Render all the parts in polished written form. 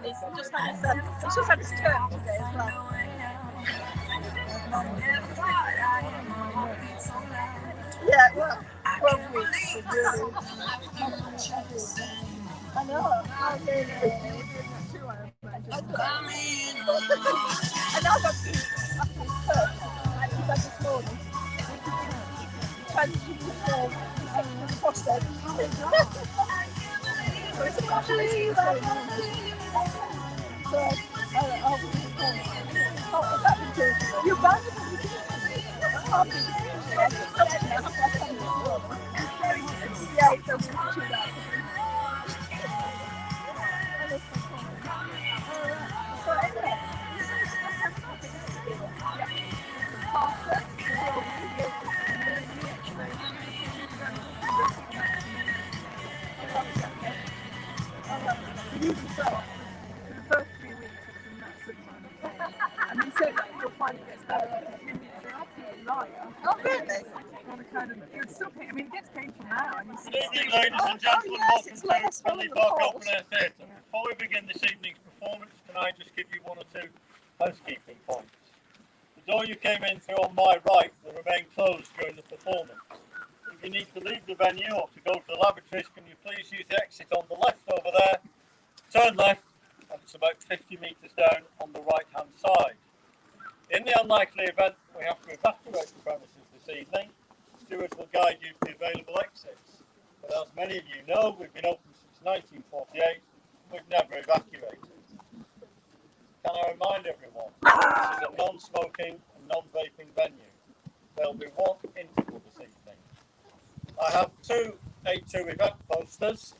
It's just had its turn today as well. Yeah, well, 12 weeks is really. I know. I really too, I imagine. And I've got to first, like this morning, transition to the process. So it's a population so, is that because you're bound to yeah, it doesn't do that. So anyway, the first 3 weeks it was a massive one. And he said that you'll find it gets better. Liar. Oh, really? On a kind of, it would still pain. I mean, it gets painful now. And Good evening, ladies and gentlemen. Welcome to Penlee Park Open Air Theatre. Before we begin this evening's performance, can I just give you one or two housekeeping points? The door you came in through on my right will remain closed during the performance. If you need to leave the venue or to go to the lavatories, can you please use the exit on the left over there? Turn left, and it's about 50 metres down on the right-hand side. In the unlikely event we have to evacuate the premises this evening, stewards will guide you to the available exits. But as many of you know, we've been open since 1948. We've never evacuated. Can I remind everyone, this is a non-smoking and non-vaping venue. There will be one interval this evening. I have two A2 event posters,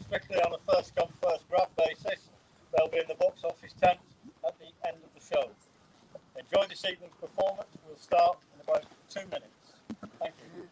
strictly on a first-come, first-grab basis. They'll be in the box office tent at the end of the show. Enjoy this evening's performance. We'll start in about 2 minutes. Thank you.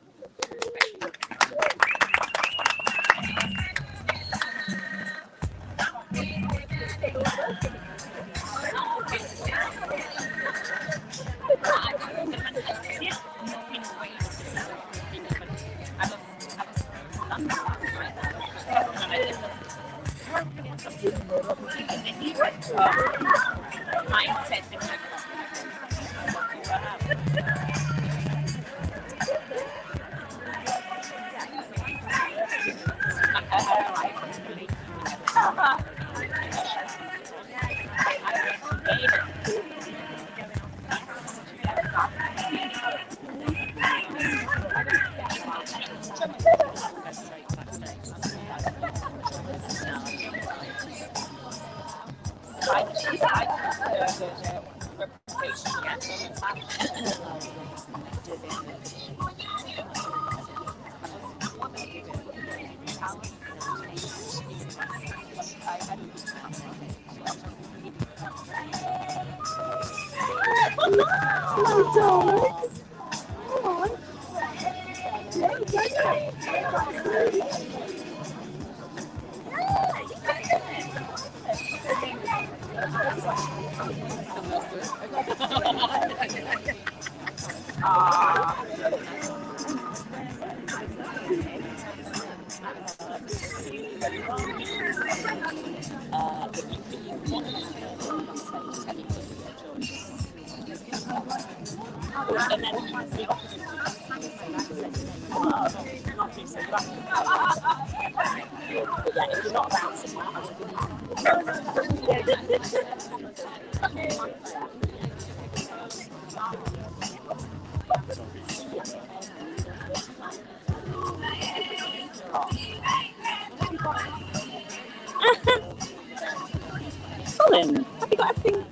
Colin, have you got everything?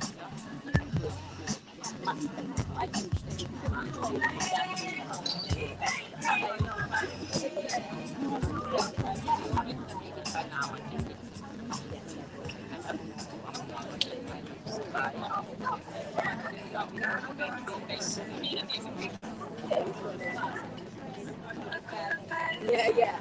Yeah.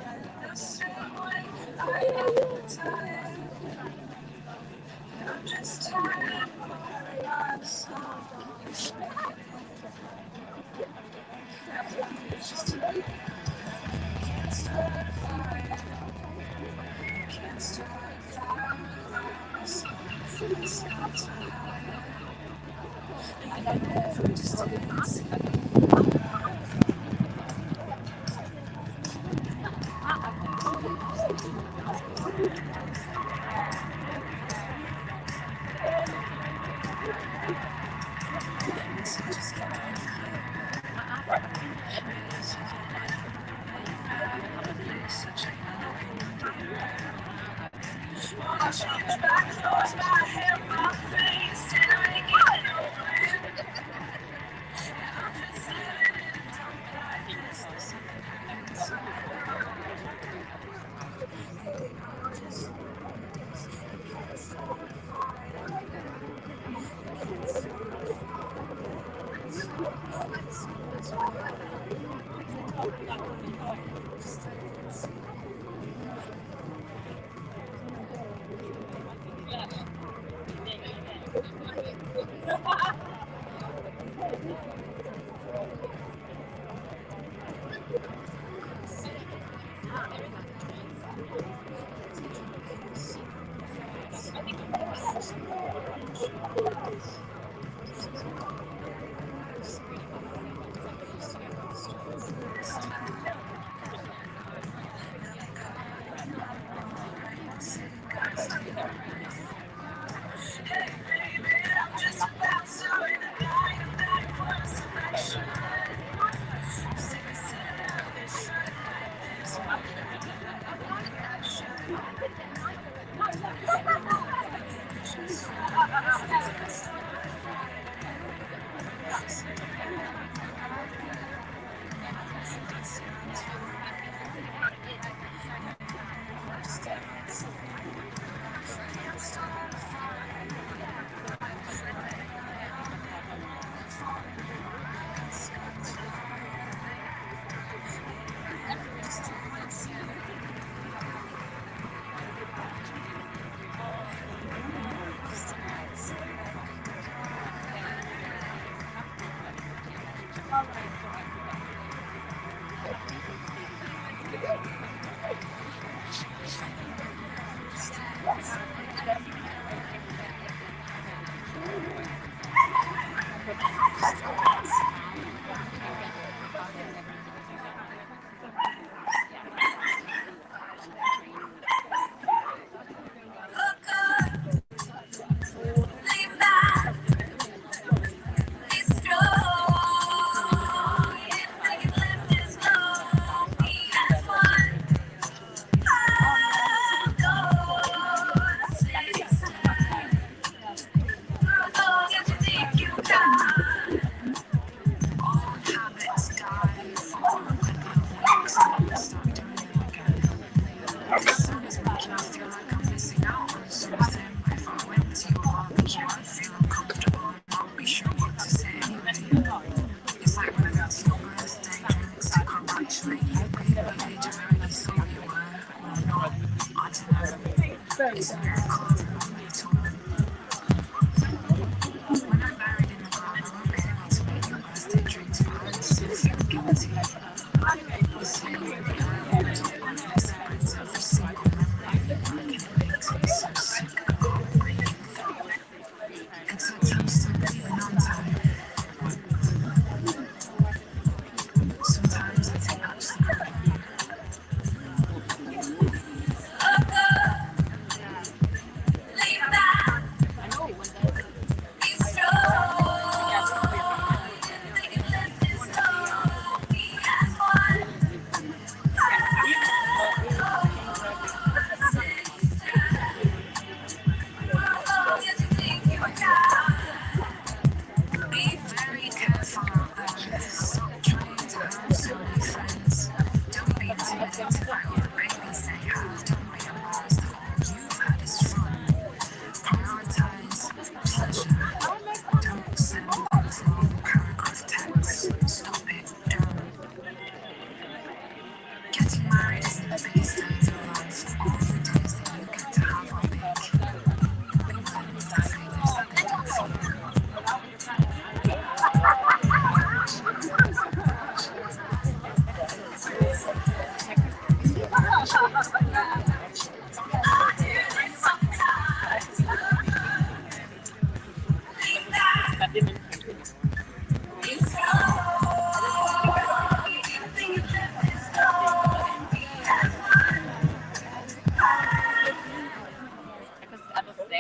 so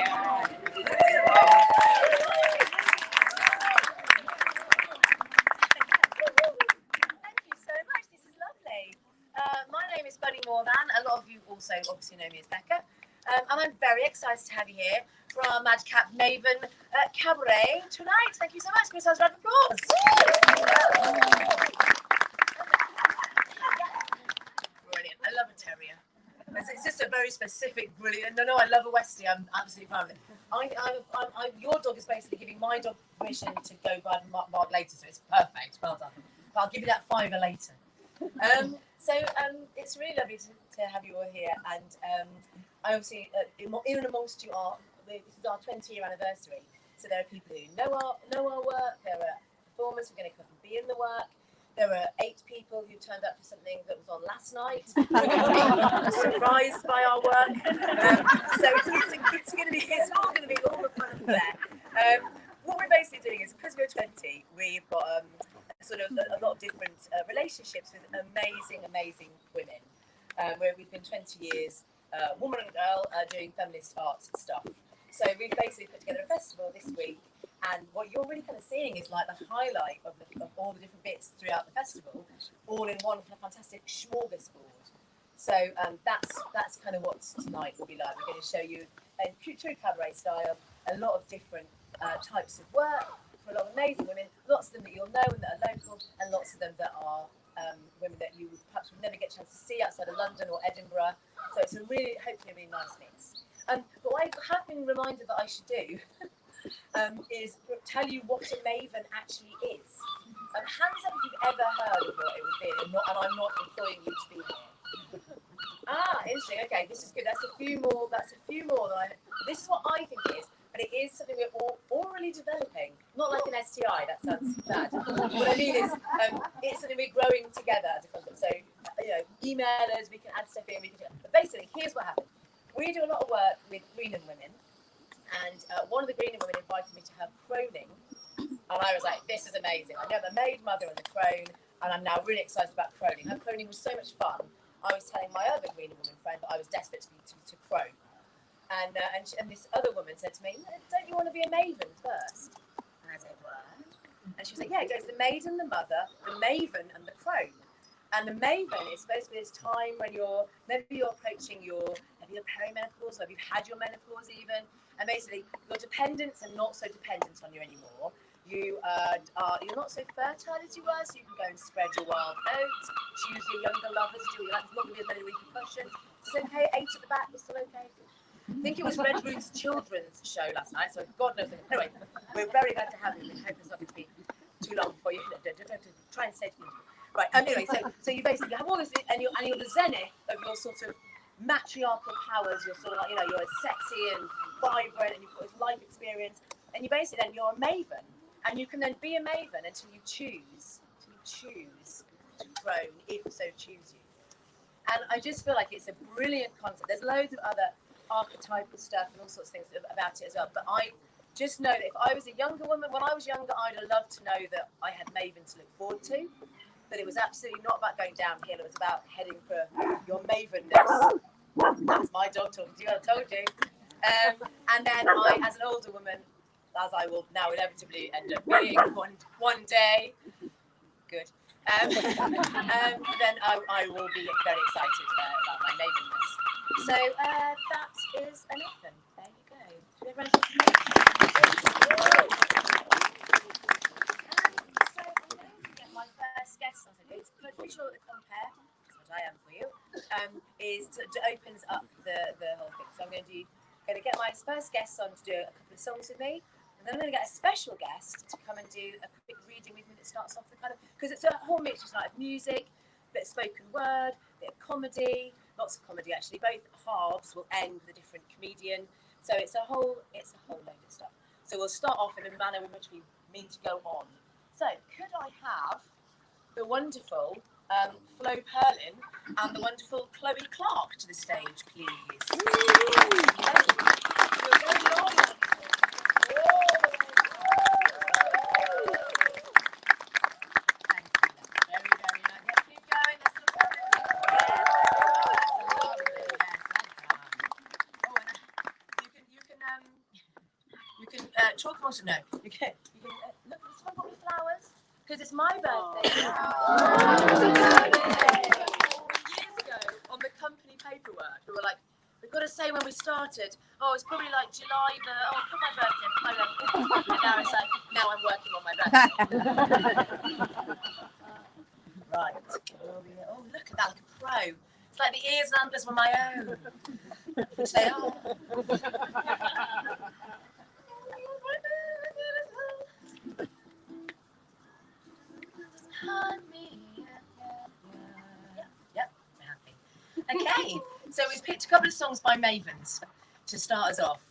much. This is lovely. My name is Bunny Morvan. A lot of you also obviously know me as Becca. And I'm very excited to have you here for our Madcap Maven Cabaret tonight. Thank you so much. Give yourselves a round of applause. Brilliant. I love a terrier. It's just a very specific, brilliant. No, I love a Westie. I'm absolutely fine with it. Your dog is basically giving my dog permission to go by the mark later, so it's perfect. Well done. But I'll give you that fiver later. It's really lovely to have you all here, and I obviously, even amongst you are, this is our 20-year anniversary, so there are people who know our work, there are performers who are going to come and be in the work, there are 8 people who turned up for something that was on last night, surprised by our work, so it's going to be, it's all going to be all the fun there. What we're basically doing is, because we're 20, we've got sort of a lot of different relationships with amazing women, where we've been 20 years, woman and girl, doing feminist arts stuff. So we've basically put together a festival this week, and what you're really kind of seeing is like the highlight of all the different bits throughout the festival, all in one kind of fantastic smorgasbord. So that's kind of what tonight will be like. We're going to show you, in true cabaret style, a lot of different types of work for a lot of amazing women, lots of them that you'll know and that are local, and lots of them that are women that you perhaps would never get a chance to see outside of London or Edinburgh. So it's a really, hopefully, a really nice mix. But what I have been reminded that I should do is tell you what a maven actually is. Hands up if you've ever heard of what it would be, and I'm not employing you to be here. Interesting. Okay, this is good. That's a few more than this is what I think it is. But it is something we're all orally developing, not like an STI. That sounds bad. What I mean is, it's something we're growing together as a concept. So, email us. We can add stuff in. But basically, here's what happened. We do a lot of work with Greenham women, and one of the Greenham women invited me to her croning, and I was like, "This is amazing! I know the maid mother and the crone, and I'm now really excited about croning." Her croning was so much fun. I was telling my other Greenham woman friend that I was desperate to crone. And this other woman said to me, "Don't you want to be a maven first?" And I said, "What?" And she was like, "Yeah, it goes the maiden, the mother, the maven, and the crone. And the maven is supposed to be this time when maybe you're approaching maybe your perimenopause, or you've had your menopause even, and basically your dependents are not so dependent on you anymore. You're not so fertile as you were, so you can go and spread your wild oats, choose your younger lovers, there's not going to be as many repercussions. It's okay, 8 at the back, we're still okay." I think it was Red Ruth's children's show last night, so God knows. Anyway, we're very glad to have you. We hope it's not going to be too long for you. Try and stay. Right. Anyway, so you basically have all this, and you're the zenith of your sort of matriarchal powers. You're sort of like, you're sexy and vibrant, and you've got this life experience, and you're a maven, and you can then be a maven until you choose to crone, if so choose you. And I just feel like it's a brilliant concept. There's loads of other archetypal stuff and all sorts of things about it as well. But I just know that if I was a younger woman, when I was younger, I'd have loved to know that I had maven to look forward to. That it was absolutely not about going downhill. It was about heading for your mavenness. That's my dog talking to you. I told you. And then I, as an older woman, as I will now inevitably end up being one day, good. Then I will be very excited about my mavenness. So that is an open. There you go. So I'm going to get my first guest on today. It's pretty sure that the compare, that's what I am for you, opens up the whole thing. So I'm going to get my first guest on to do a couple of songs with me. And then I'm going to get a special guest to come and do a quick reading with me that starts off with because it's a whole mixture tonight of music, a bit of spoken word, a bit of comedy, lots of comedy actually. Both halves will end with a different comedian. So it's a whole load of stuff. So we'll start off in a manner in which we mean to go on. So could I have the wonderful Flo Perlin and the wonderful Chloe Clark to the stage, please? chalk emulsion. No, you can look. Someone got me flowers because it's my birthday. Years ago, on the company paperwork, we were like, we've got to say when we started. Oh, it's probably like July the. Oh, put my birthday. And now it's like, now I'm working on my birthday. Right. Oh, look at that, like a pro. It's like the ears and antlers were my own. Which they are. Yep, we're happy. Okay, so we picked a couple of songs by Mavens to start us off.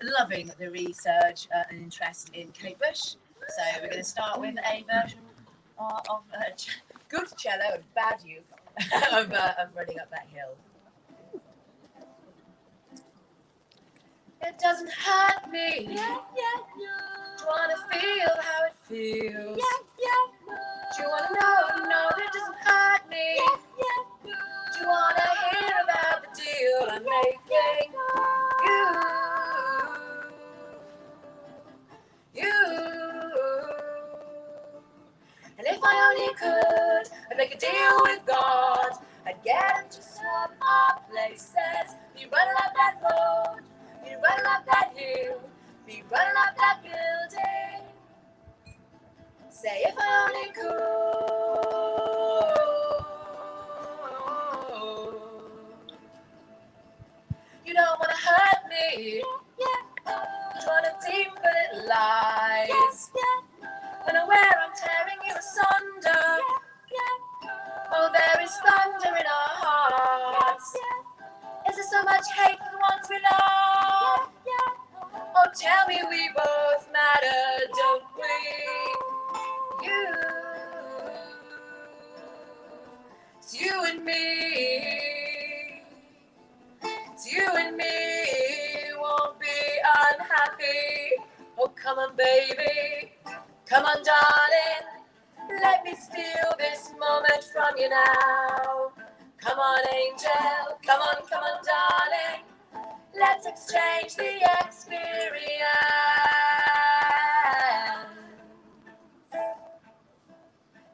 Loving the research and interest in Kate Bush. So we're going to start with a version of good cello and bad youth of Running Up That Hill. It doesn't hurt me. Do you want to feel how it feels? Do you want to know? No, it doesn't hurt me. Do you want to hear about the deal I'm making? You. And if I only could, I'd make a deal with God. I'd get him to swap our places. Be running up that road. Be running up that hill, be running up that building. Say if I only could. You don't wanna hurt me. Trying to deepen it lies. Unaware I'm tearing you asunder. Oh, there is thunder in our hearts. Is there so much hate for the ones we love? Oh, tell me we both matter, don't we? It's you and me. It's you and me. Won't be unhappy. Oh, come on, baby. Come on, darling. Let me steal this moment from you now. Come on, angel, come on, darling. Let's exchange the experience.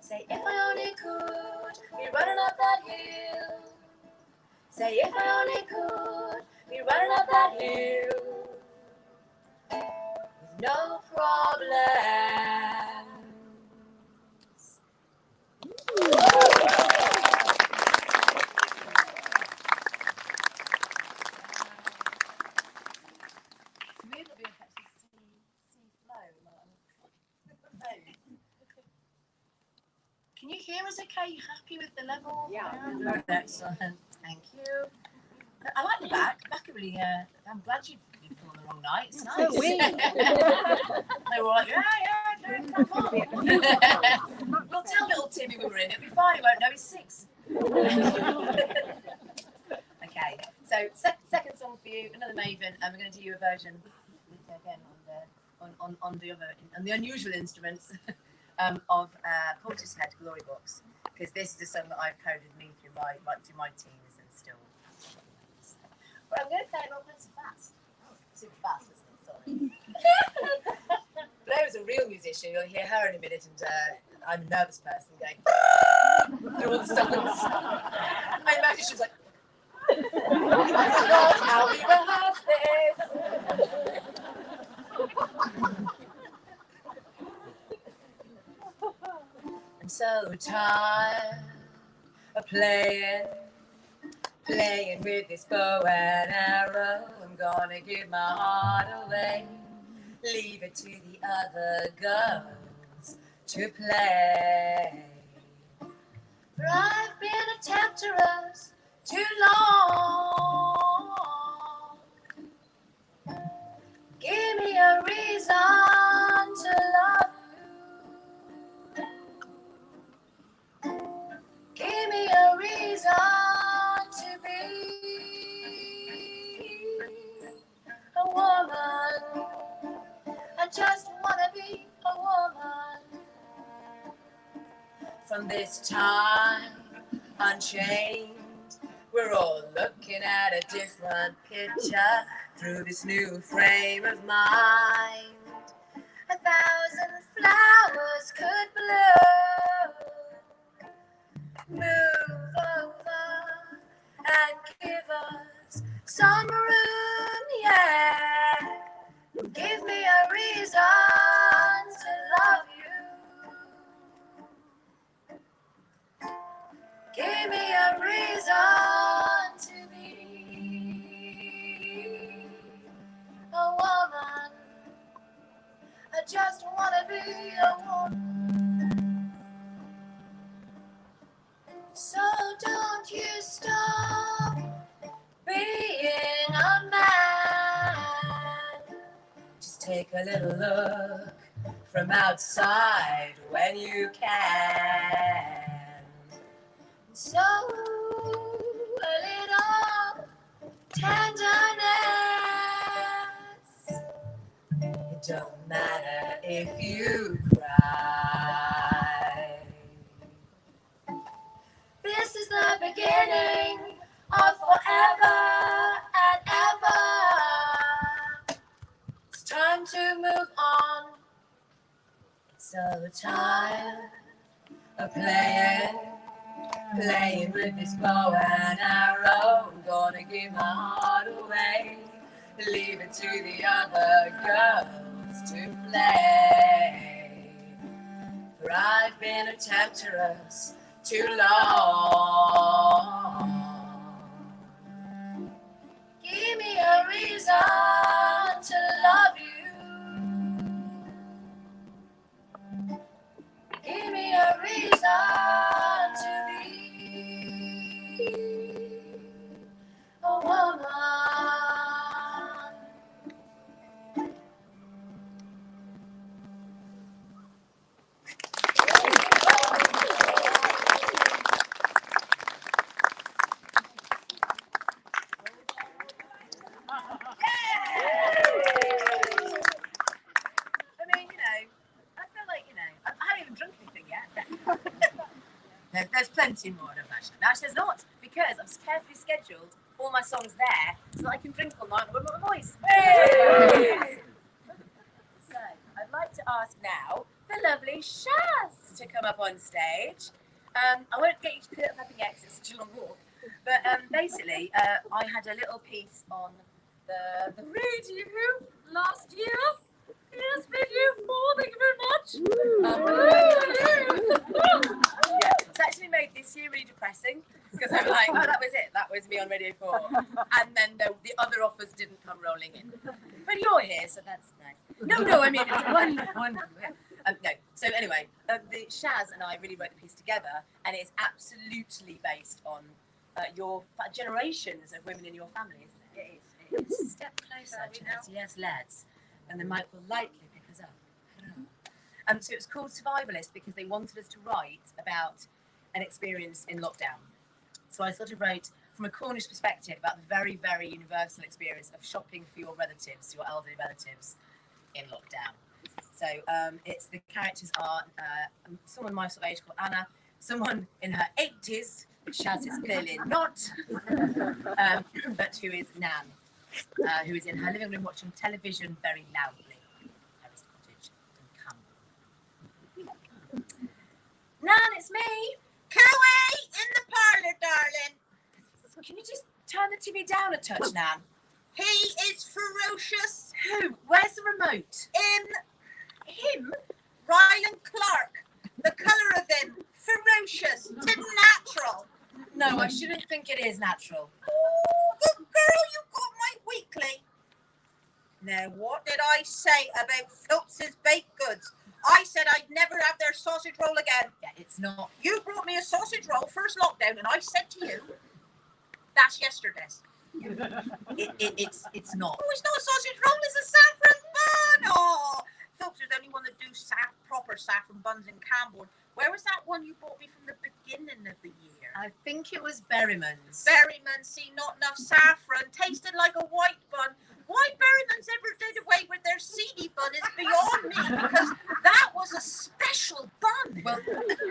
Say if I only could be running up that hill. Say if I only could be running up that hill. With no problems. Can you hear us okay? You happy with the level? Yeah. Excellent. Thank you. I like the back. Back are really, I'm glad you've been on the wrong night. It's nice. So weird. They were like, yeah, come on. We'll tell little Timmy we were in. It'll be fine. He won't know he's 6. Okay. So second song for you, another Maven, and we're going to do you a version again on the unusual instruments of Portishead Glory Box, because this is a song that I've coded me through my teens and still. But I'm going to play it not so fast. Super fast, isn't it? Sorry. Blair is a real musician. You'll hear her in a minute, and I'm a nervous person going through all the songs. I imagine she's like, that's not how we rehearse this. I'm so tired of playing with this bow and arrow. I'm gonna give my heart away, leave it to the other girls to play. For I've been a temptress too long. Give me a reason to love you. Give me a reason to be a woman. I just want to be a woman. From this time unchained, we're all looking at a different picture through this new frame of mind. 1,000 flowers could bloom. Move over and give us some room, yeah. Give me a reason to love you. Give me a reason to be a woman. I just wanna be a woman. So don't you stop being a man. Just take a little look from outside when you can. So a little tenderness. It don't matter if you cry. This is the beginning of forever and ever. It's time to move on. So tired of playing with this bow and arrow. I'm gonna give my heart away, leave it to the other girls to play. For I've been a temptress too long. Give me a reason to love you. Give me a reason to be a woman. There's plenty more of that. Actually, there's not, because I've carefully scheduled all my songs there so that I can drink all night with my voice. Hey! So, I'd like to ask now the lovely Shaz to come up on stage. I won't get you to put it up yet because it's such a long walk. But basically, I had a little piece on the radio last year. Yes, video 4, thank you very much. Yeah, it's actually made this year really depressing because I'm like, oh, that was it. That was me on Radio 4. And then the other offers didn't come rolling in. But you're here, so that's nice. No, I mean, it's one. No. So anyway, the Shaz and I really wrote the piece together, and it's absolutely based on your generations of women in your family, isn't it? It is. Step closer to us, yes, lads. And the mic will lightly pick us up. So it was called Survivalist because they wanted us to write about an experience in lockdown. So I sort of wrote from a Cornish perspective about the very, very universal experience of shopping for your relatives, your elderly relatives, in lockdown. So it's the characters are someone my sort of age called Anna, someone in her 80s, which Shaz is clearly not, but who is Nan. Who is in her living room watching television very loudly. Harris Cottage and Camp. Nan, it's me. Cooey, in the parlour, darling. Can you just turn the TV down a touch, Nan? He is ferocious. Who? Where's the remote? Him? Ryland Clark. The colour of him. Ferocious. Didn't natural. No, I shouldn't think it is natural. Oh, good girl, you got my weekly. Now, what did I say about Phillips's baked goods? I said I'd never have their sausage roll again. Yeah, it's not. You brought me a sausage roll first lockdown, and I said to you, that's yesterday's. It's not. Oh, it's not a sausage roll, it's a saffron bun. Oh, Phillips is the only one that do proper saffron buns in Cambourne. Where was that one you bought me from the beginning of the year? I think it was Berryman's. Berryman's, see, not enough saffron. Tasted like a white bun. Why Berryman's ever did away with their seedy bun is beyond me, because that was a special bun. Well,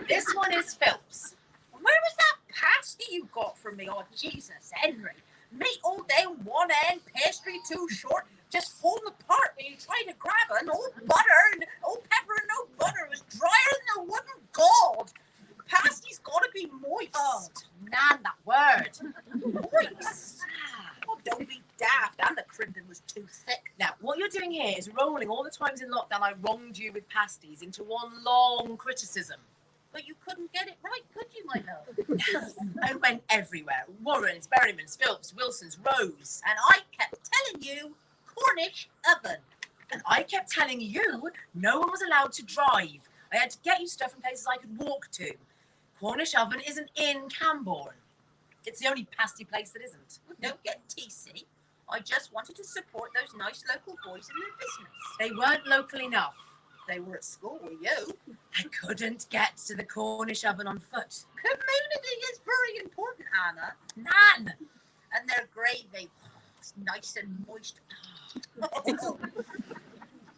this one is Phillips. Where was that pasty you got from me? Oh, Jesus, Henry. Meat all down one end, pastry too short, just falling apart when you try to grab it, and all butter, and What you're doing here is rolling all the times in lockdown I wronged you with pasties into one long criticism. But you couldn't get it right, could you, my love? I went everywhere. Warren's, Berryman's, Phillips, Wilson's, Rose. And I kept telling you, Cornish oven. And I kept telling you no one was allowed to drive. I had to get you stuff in places I could walk to. Cornish oven isn't in Camborne. It's the only pasty place that isn't. Don't get TC. I just wanted to support those nice local boys in their business. They weren't local enough. They were at school with you. I couldn't get to the Cornish oven on foot. Community is very important, Anna. Nan! And their gravy. It's nice and moist.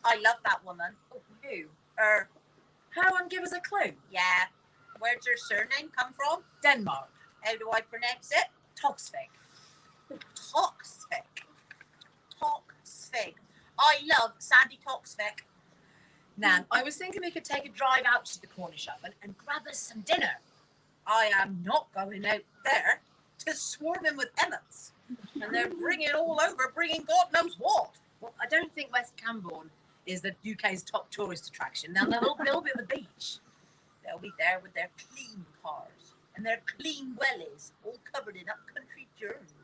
I love that woman. Oh, who? Her. Her one give us a clue. Yeah. Where's her surname come from? Denmark. How do I pronounce it? Toxvig. Toxvig. Toxvig. I love Sandy Toxvig. Nan, I was thinking we could take a drive out to the Cornish oven and grab us some dinner. I am not going out there to swarming with emmets. And they're bringing all over, bringing God knows what. Well, I don't think West Camborne is the UK's top tourist attraction. Now, they'll be at the beach. They'll be there with their clean cars and their clean wellies, all covered in upcountry germs.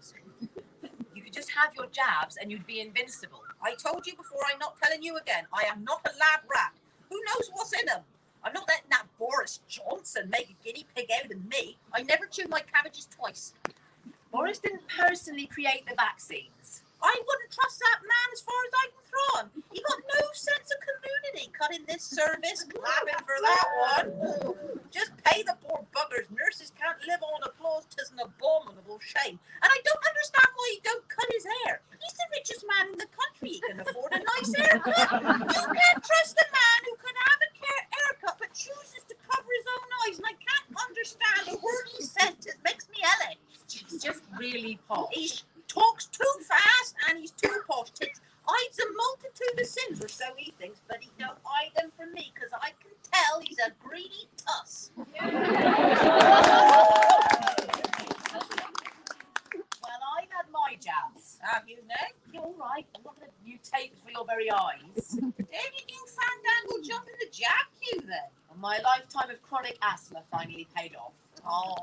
You could just have your jabs and you'd be invincible. I told you before, I'm not telling you again. I am not a lab rat. Who knows what's in them? I'm not letting that Boris Johnson make a guinea pig out of me. I never chew my cabbages twice. Boris didn't personally create the vaccines. I wouldn't trust that man as far as I can throw him. He got no sense of community cutting this service, clapping for that one. Just pay the poor buggers. Nurses can't live on applause. 'Tis an abominable shame. And I don't understand why he don't cut his hair. He's the richest man in the country. He can afford a nice haircut. You can't trust a man who can have a haircut but chooses to cover his own eyes. And I can't understand a word he says. It makes me ill. He's just really posh. He talks too fast and he's too posh. Hides a multitude of sins, or so he thinks, but he don't hide them from me because I can tell he's a greedy tuss. Well, I've had my jabs. Have you, Nick? You're all right. I'm not going to mutate for your very eyes. How did you fandangle jump in the jab queue then? And my lifetime of chronic asthma finally paid off. Oh,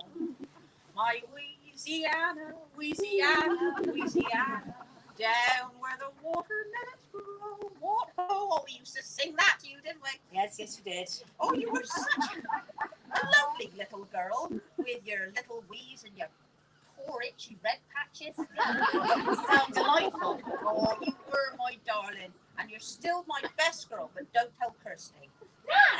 my Louisiana, Louisiana, Louisiana, down where the watermelons grow. What? Oh, we used to sing that to you, didn't we? Yes, you did. Oh, you were such a lovely little girl with your little wheeze and your poor itchy red patches. Sound delightful. Oh, you were my darling, and you're still my best girl, but don't tell Kirsty.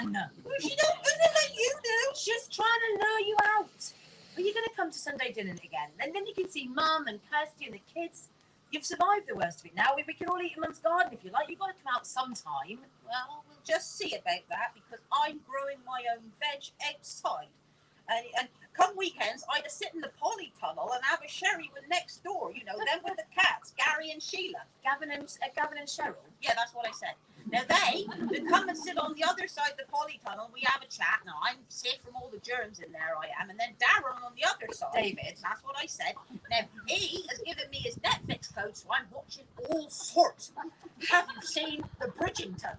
Nan! Well, she don't do it like you do. Just trying to lure you out. Are you going to come to Sunday dinner again? And then you can see Mum and Kirsty and the kids. You've survived the worst of it now. We can all eat in Mum's garden if you like. You've got to come out sometime. Well, we'll just see about that because I'm growing my own veg outside. And come weekends, I just sit in the polytunnel and have a sherry with next door, you know, them with the cats, Gary and Sheila. Gavin and Cheryl. Yeah, that's what I said. Now they come and sit on the other side of the polytunnel and we have a chat. Now I'm safe from all the germs in there, I am. And then Darren on the other side. David. That's what I said. Now he has given me his Netflix code, so I'm watching all sorts. Have you seen the Bridgerton?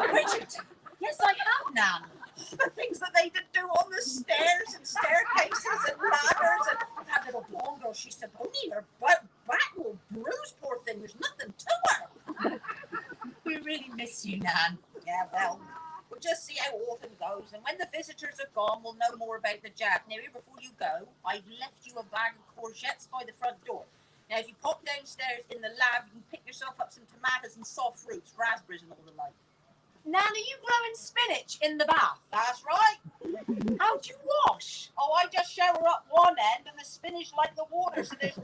Bridgerton? Yes, I have, Nan. The things that they did do on the stairs and staircases and ladders, and that little blonde girl, she's only her back will bruise, poor thing. There's nothing to her. We really miss you, Nan. Yeah, well, we'll just see how autumn goes, and when the visitors are gone, we'll know more about the jab. Now, here before you go, I've left you a bag of courgettes by the front door. Now, if you pop downstairs in the lab, you can pick yourself up some tomatoes and soft fruits, raspberries, and all the like. Nan, are you growing spinach in the bath? That's right. How do you wash? Oh, I just shower up one end and the spinach like the water, so there's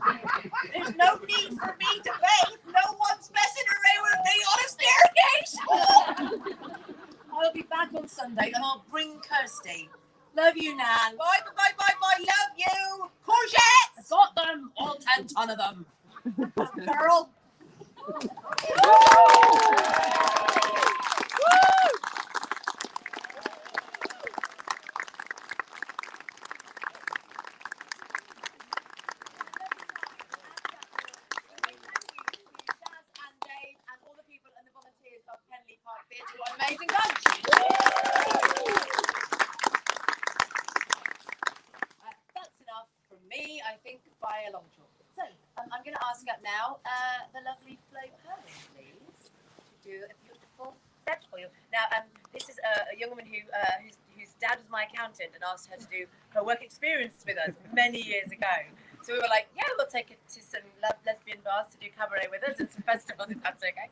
no need for me to bathe. No one's messing around with me on a staircase. I'll be back on Sunday and I'll bring Kirsty. Love you, Nan. Bye, bye, bye, bye. Love you. Courgettes. I got them, all 10 ton of them. Girl. amazing bunch. That's enough from me, I think, by a long chalk. So, I'm going to ask up now the lovely Flo Hurley, please, to do a beautiful set for you. Now, this is a young woman whose dad was my accountant and asked her to do her work experience with us many years ago. So we were like, yeah, we'll take her to some lesbian bars to do cabaret with us and some festivals, if that's okay.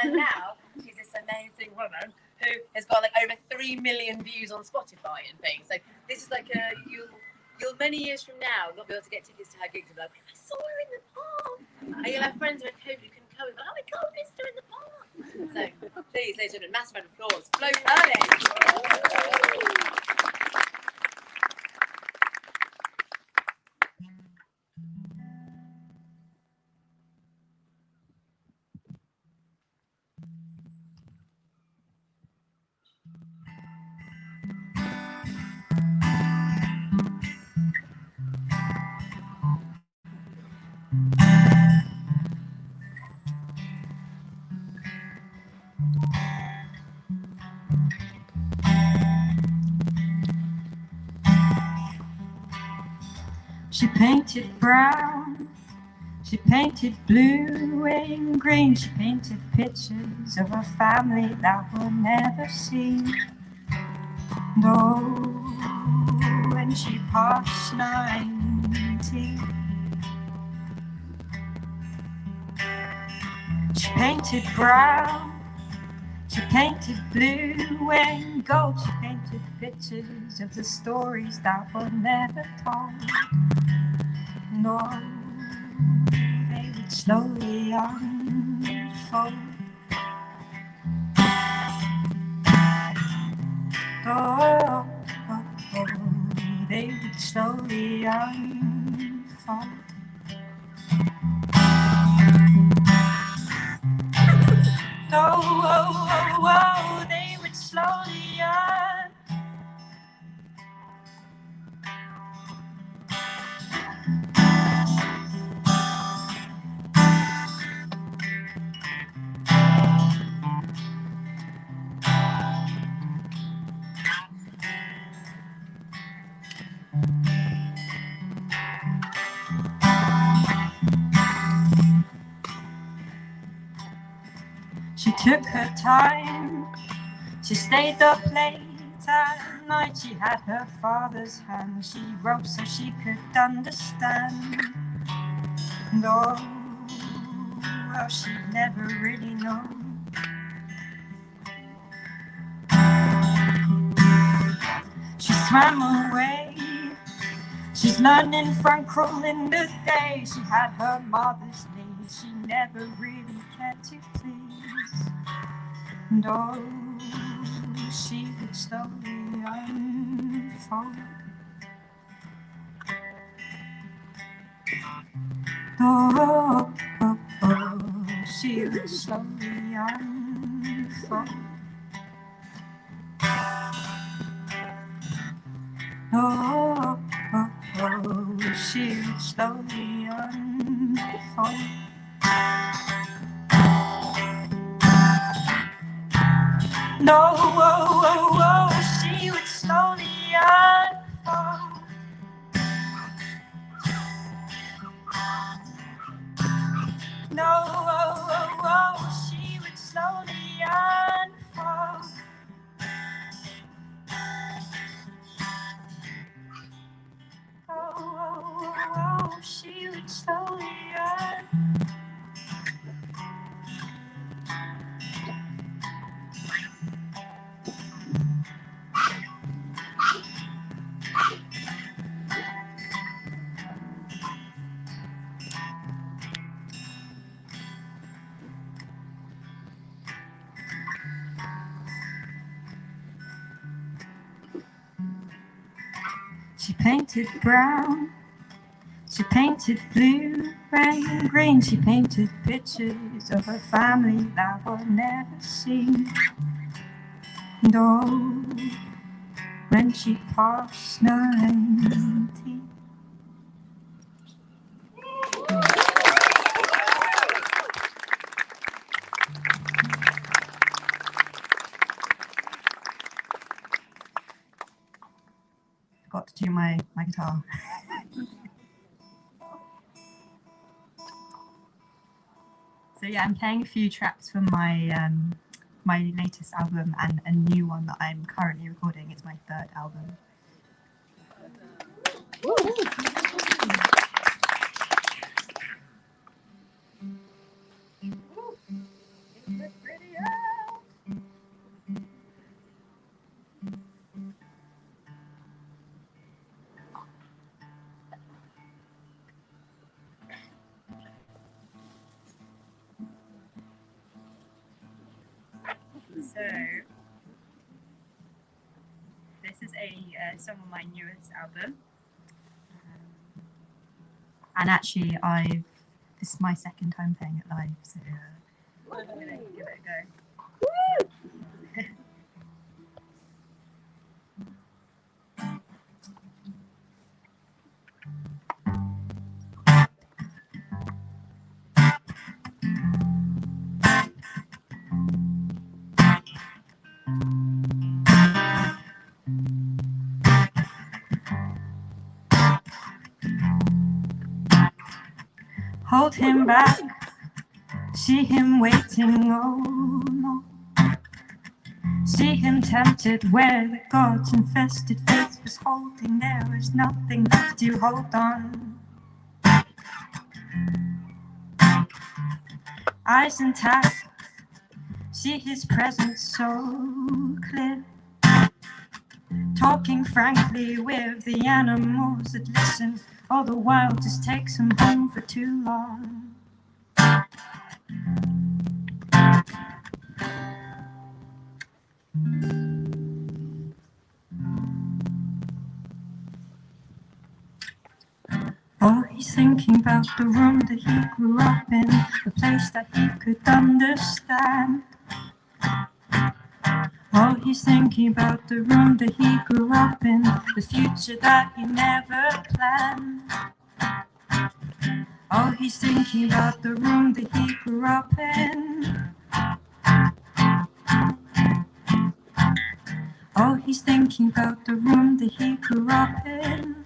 And now she's this amazing woman who has got like over 3 million views on Spotify and things. Like this is like you'll many years from now not be able to get tickets to her gigs and be like, I saw her in the park. And you'll have friends who are COVID who couldn't come and be like, oh my God, I missed her in the park. So please, ladies and gentlemen, massive round of applause. Flo Hurley. She painted brown, she painted blue and green. She painted pictures of a family that we'll never see. No, when she passed 90, she painted brown, she painted blue and gold. She painted pictures of the stories that were never told. No, they would slowly unfold. Oh, oh, oh, they would slowly unfold. Oh, oh, oh, oh, they would slowly unfold. She took her time, she stayed up late at night. She had her father's hand, she wrote so she could understand. No, well, she'd never really know. She swam away, she's learning from crawling the day. She had her mother's needs, she never really cared to please. And oh, she would slowly unfold. Oh, oh, oh, she would slowly unfold. Oh, oh, oh, she would slowly unfold. No, oh, oh, oh, she would slowly unfold. No, oh, oh, oh, she would slowly unfold. Oh, oh, oh, oh, she would slowly unfold. She painted brown, she painted blue and green. She painted pictures of a family that were never seen. And oh, when she passed 90. forgot to do my guitar. So yeah, I'm playing a few tracks from my my latest album and a new one that I'm currently recording. It's my third album. So this is a song on my newest album, and actually this is my second time playing it live, so I'm gonna give it a go. Hold him back, see him waiting, oh no. See him tempted where the God's infested face was holding. There was nothing left to hold on. Eyes intact, see his presence so clear. Talking frankly with the animals that listen, all the while just takes him home for too long. Oh, he's thinking about the room that he grew up in, the place that he could understand. Oh, he's thinking about the room that he grew up in, the future that he never planned. Oh, he's thinking about the room that he grew up in. Oh, he's thinking about the room that he grew up in.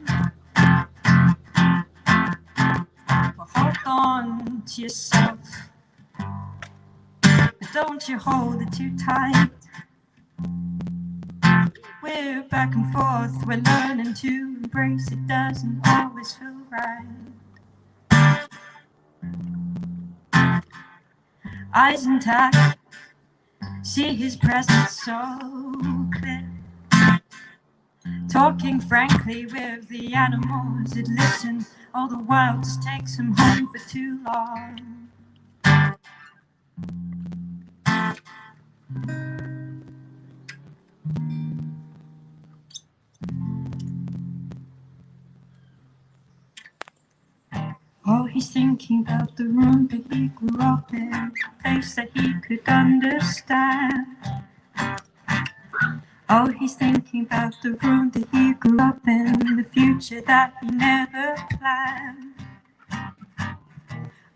Well, hold on to yourself, but don't you hold it too tight. We're back and forth, we're learning to embrace it, doesn't always feel right. Eyes intact, see his presence so clear. Talking frankly with the animals that listen, all the while just takes him home for too long. Oh, he's thinking about the room that he grew up in, a place that he could understand. Oh, he's thinking about the room that he grew up in, the future that he never planned.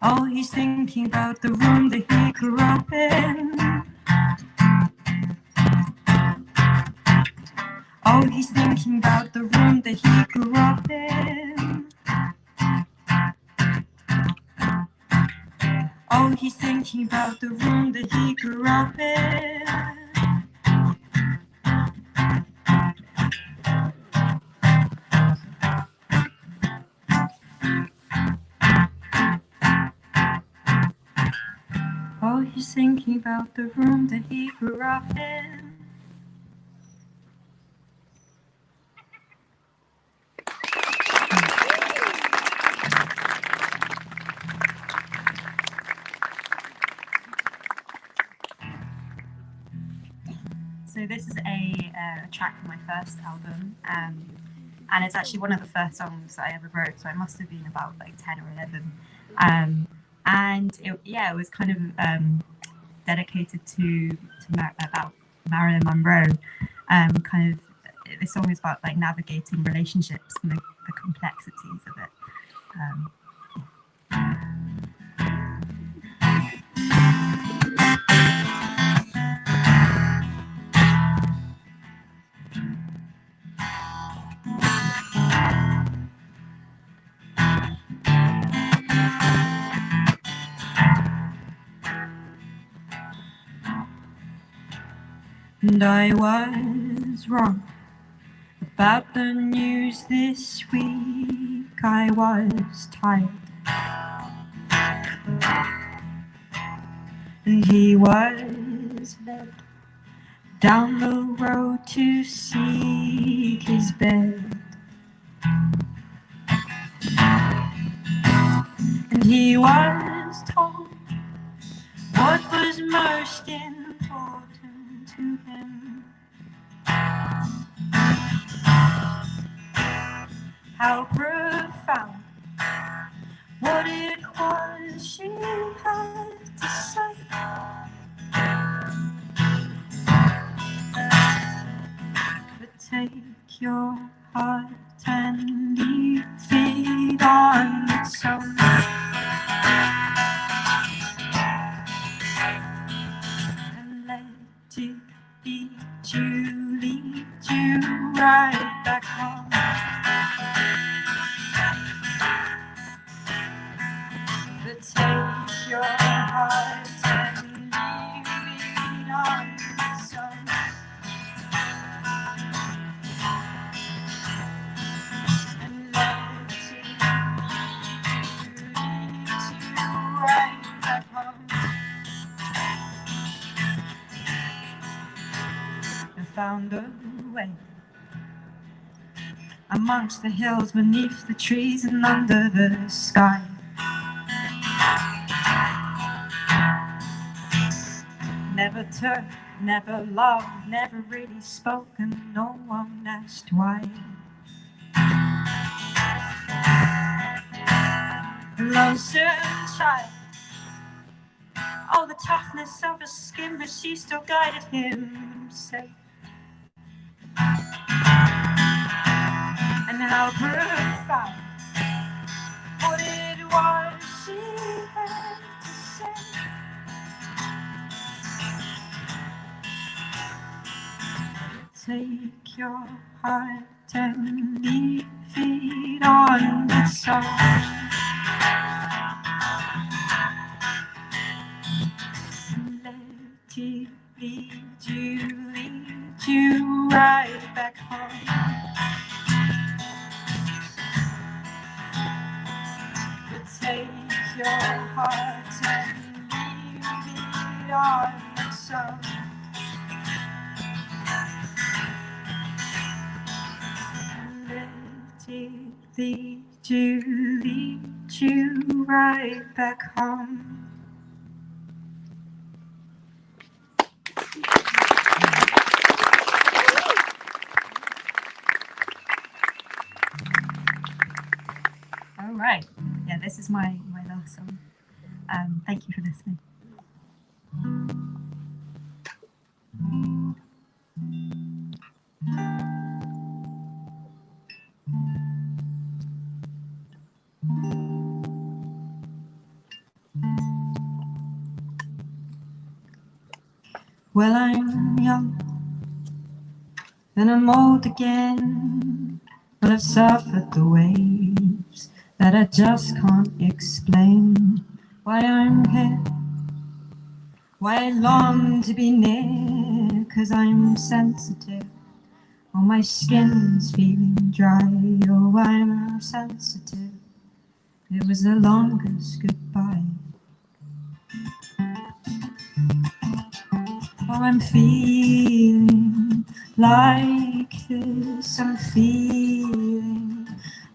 Oh, he's thinking about the room that he grew up in. Oh, he's thinking about the room that he grew up in. Oh, he's thinking about the room that he grew up in. Oh, he's thinking about the room that he grew up in. So this is a track from my first album, and it's actually one of the first songs that I ever wrote, so I must have been about like 10 or 11. And it was kind of dedicated about Marilyn Monroe. Kind of, the song is about like navigating relationships and the complexities of it. And I was wrong about the news this week. I was tired, and he was led down the road to seek his bed. And he was told what was most important to him, how profound what it was she had to say. But take your heart and leave it on its own, and let it lead you right back home. But take your heart and leave it on its own, and let it lead you right back home. I found a way amongst the hills, beneath the trees, and under the sky. Never turned, never loved, never really spoken, no one asked why. A lonesome child, all the toughness of her skin, but she still guided him safe. And how profound what it was she had to say. Take your heart and leave it on its own, and let it lead you right back home. But take your heart and leave it on its own, and let it lead you right back home. All right. Yeah, this is my last song. Thank you for listening. Well, I'm young and I'm old again, but I've suffered the waves that I just can't explain. Why I'm here, why I long to be near, 'cause I'm sensitive. Oh, my skin's feeling dry. Oh, I'm sensitive. It was the longest goodbye. Oh, I'm feeling like this. I'm feeling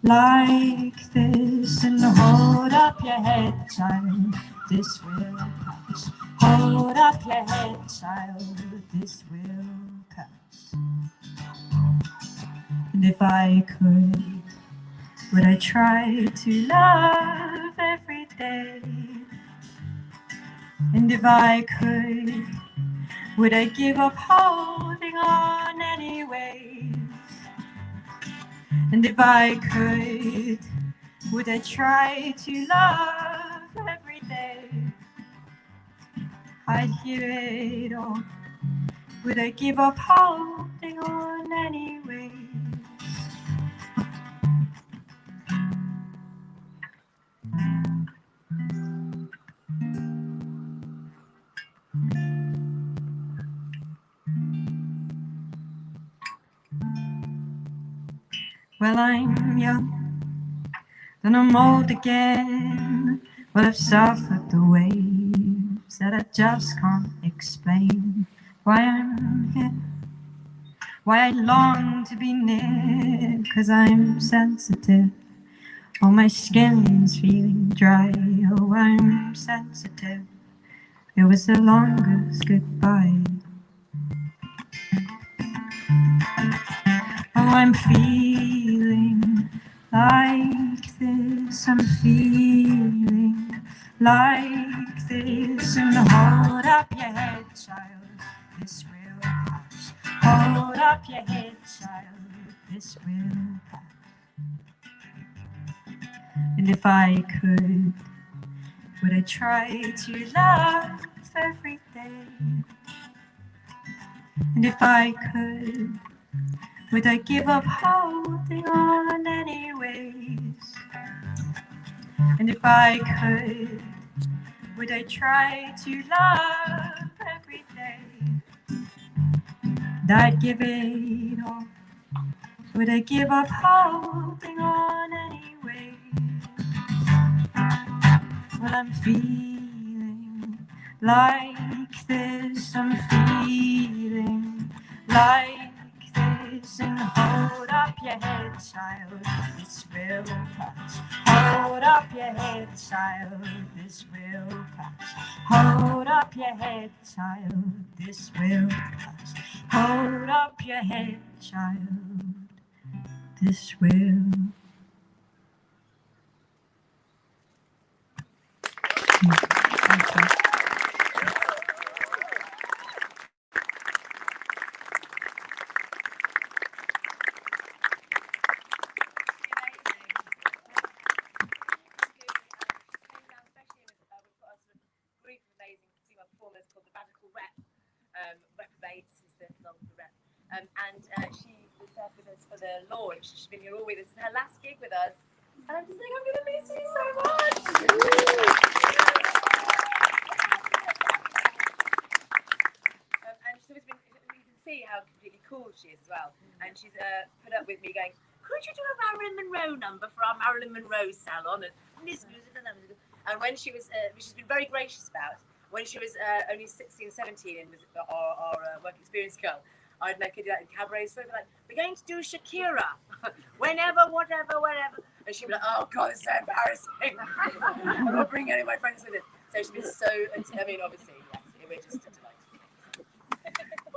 like this. And hold up your head, child, this will pass. Hold up your head, child, this will pass. And if I could, would I try to love every day? And if I could, would I give up holding on anyway? And if I could, would I try to love every day? I'd give it all. Would I give up holding on anyway? Well, I'm young, then I'm old again. Well, I've suffered the waves that I just can't explain. Why I'm here, why I long to be near, 'cause I'm sensitive. Oh, my skin's feeling dry. Oh, I'm sensitive. It was the longest goodbye. Oh, I'm feeling like this. I'm feeling like this. And hold up your head, child. This will pass. Hold up your head, child. This will pass. And if I could, would I try to laugh every day? And if I could, would I give up holding on anyways? And if I could, would I try to love every day? And I'd give it all. Would I give up holding on anyways? Well, I'm feeling like this. I'm feeling like this. And hold up your head, child. This will pass. Hold up your head, child. This will pass. Hold up your head, child. This will pass. Hold up your head, child. This will. Thank you. Performers called the Radical Rep. Reprobates is the long for rep. And she was there with us for the launch. She's been here all with us. It's her last gig with us. And I'm just like, I'm going to miss you so much. And she's always been, you can see how completely cool she is as well. And she's put up with me going, could you do a Marilyn Monroe number for our Marilyn Monroe salon? And this music and that music. And when she was, which she's been very gracious about, when she was only 16, 17 and was our work experience girl, I'd make her do that in cabarets. So I'd be like, we're going to do Shakira. Whenever, whatever. And she'd be like, oh God, it's so embarrassing. I'm not bringing any of my friends with it. So she's been so, I mean, obviously, yes, we're just a delight.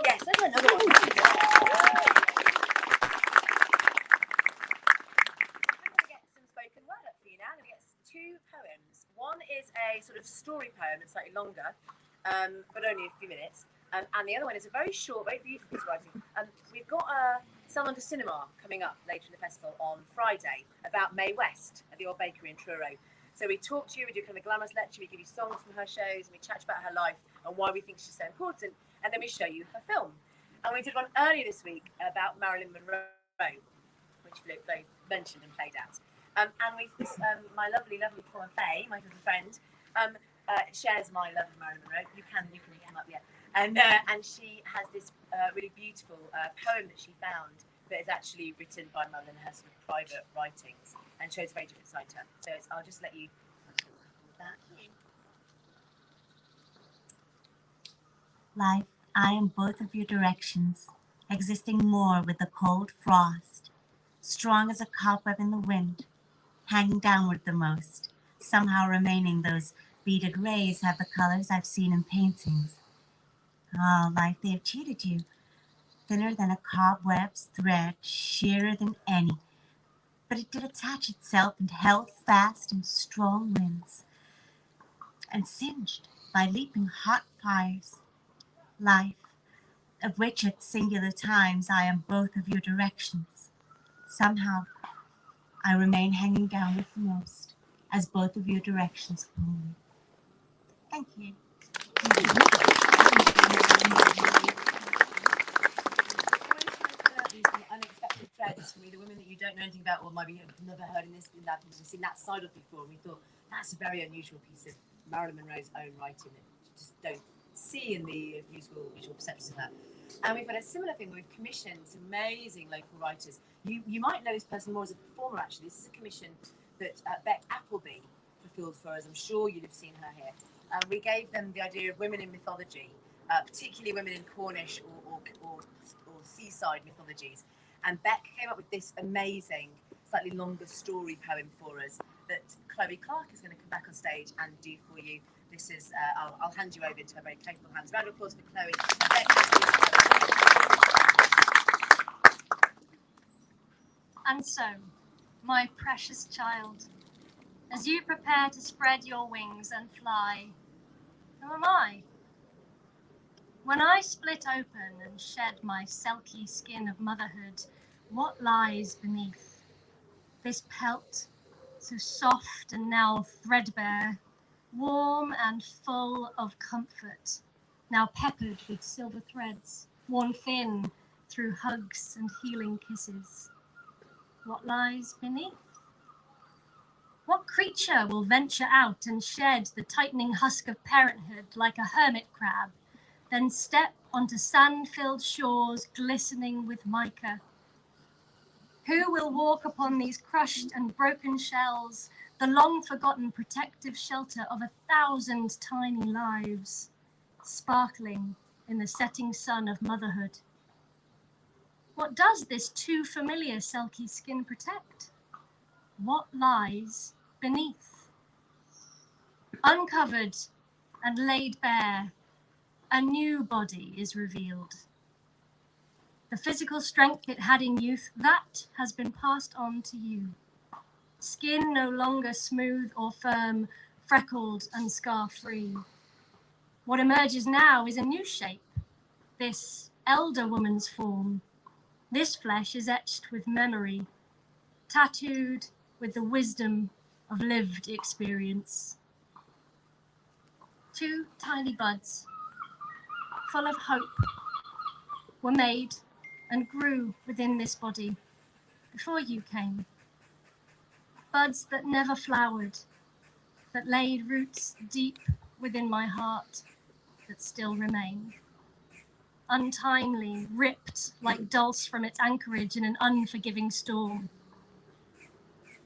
Yes, I got another one. Spoken word up for you now. I'm going to get two poems. One is a sort of story poem that's slightly longer, but only a few minutes. And the other one is a very short, very beautiful piece of writing. We've got a Salon de Cinema coming up later in the festival on Friday about Mae West at the Old Bakery in Truro. So we talk to you, we do kind of a glamorous lecture, we give you songs from her shows, and we chat about her life and why we think she's so important, and then we show you her film. And we did one earlier this week about Marilyn Monroe, which they mentioned and played at. And we, my lovely former Faye, my little friend, shares my love of Marilyn Monroe. You can come up, yeah. And she has this really beautiful poem that she found that is actually written by Marilyn, her sort of private writings, and shows a very different side to her. So I'll just let you that. Life, I am both of your directions, existing more with the cold frost, strong as a cobweb in the wind, hanging downward the most, somehow remaining those beaded rays have the colors I've seen in paintings. Ah, life, they have cheated you, thinner than a cobweb's thread, sheerer than any, but it did attach itself and held fast in strong winds, and singed by leaping hot fires. Life, of which at singular times I am both of your directions. Somehow, I remain hanging down with the most, as both of your directions pull me. Thank you. Unexpected threads from either women that you don't know anything about, or maybe you've never heard in this, in that, you've seen that side of before. And we thought that's a very unusual piece of Marilyn Monroe's own writing that you just don't see in the usual visual perceptions of that. And we've had a similar thing where we've commissioned some amazing local writers. You might know this person more as a performer, actually. This is a commission that Beck Appleby fulfilled for us. I'm sure you'd have seen her here. We gave them the idea of women in mythology, particularly women in Cornish or seaside mythologies. And Beck came up with this amazing, slightly longer story poem for us that Chloe Clark is going to come back on stage and do for you. This is, I'll hand you over into her very capable hands. Round of applause for Chloe. And so, my precious child, as you prepare to spread your wings and fly, who am I? When I split open and shed my silky skin of motherhood, what lies beneath? This pelt, so soft and now threadbare, warm and full of comfort, now peppered with silver threads, worn thin through hugs and healing kisses. What lies beneath? What creature will venture out and shed the tightening husk of parenthood like a hermit crab, then step onto sand-filled shores glistening with mica? Who will walk upon these crushed and broken shells, the long-forgotten protective shelter of 1,000 tiny lives, sparkling in the setting sun of motherhood? What does this too familiar silky skin protect? What lies beneath? Uncovered and laid bare, a new body is revealed. The physical strength it had in youth, that has been passed on to you. Skin no longer smooth or firm, freckled and scar-free. What emerges now is a new shape, this elder woman's form. This flesh is etched with memory, tattooed with the wisdom of lived experience. Two tiny buds, full of hope, were made and grew within this body before you came. Buds that never flowered, that laid roots deep within my heart, that still remain. Untimely, ripped like dulse from its anchorage in an unforgiving storm.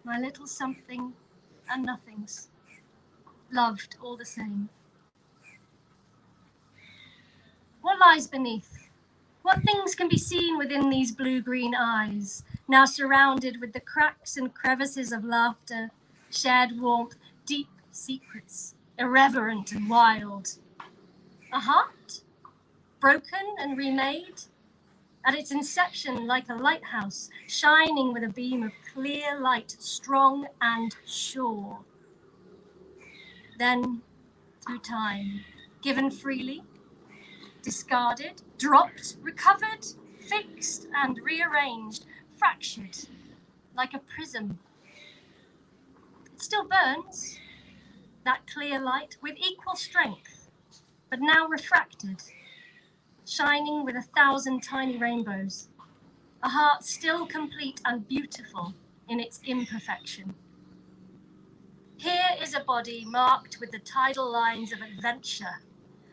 My little something and nothings, loved all the same. What lies beneath? What things can be seen within these blue-green eyes, now surrounded with the cracks and crevices of laughter, shared warmth, deep secrets, irreverent and wild? A heart? Broken and remade? At its inception, like a lighthouse, shining with a beam of clear light, strong and sure. Then, through time, given freely, discarded, dropped, recovered, fixed and rearranged, fractured like a prism. It still burns, that clear light, with equal strength, but now refracted, shining with 1,000 tiny rainbows, a heart still complete and beautiful in its imperfection. Here is a body marked with the tidal lines of adventure,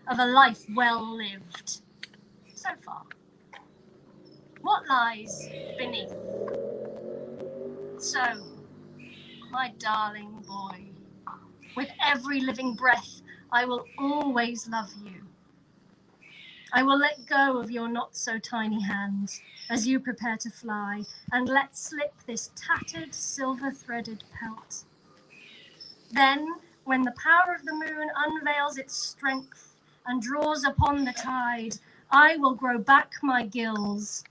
of a life well lived. So far. What lies beneath? So, my darling boy, with every living breath, I will always love you. I will let go of your not-so-tiny hands as you prepare to fly, and let slip this tattered, silver-threaded pelt. Then, when the power of the moon unveils its strength and draws upon the tide, I will grow back my gills,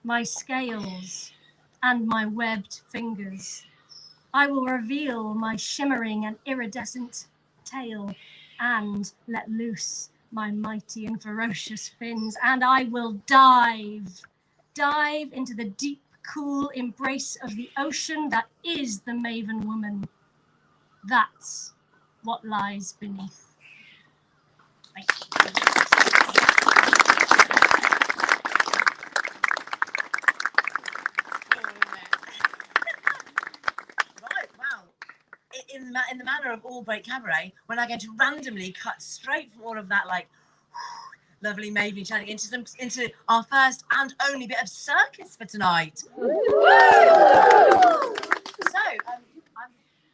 my scales, and my webbed fingers. I will reveal my shimmering and iridescent tail and let loose my mighty and ferocious fins, and I will dive into the deep, cool embrace of the ocean that is the Maven Woman. That's what lies beneath. Thank you. Right, wow. In the manner of all great cabaret, when I get to randomly cut straight from all of that, like, Lovely Maeve turning into our first and only bit of circus for tonight. So,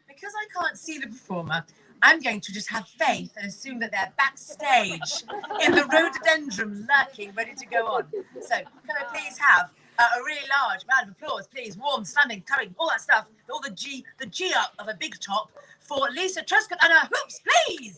because I can't see the performer, I'm going to just have faith and assume that they're backstage in the rhododendron lurking, ready to go on. So, can I please have a really large round of applause, please? Warm, slamming, currying, all that stuff, all the G up of a big top for Lisa Truscott and her hoops, please!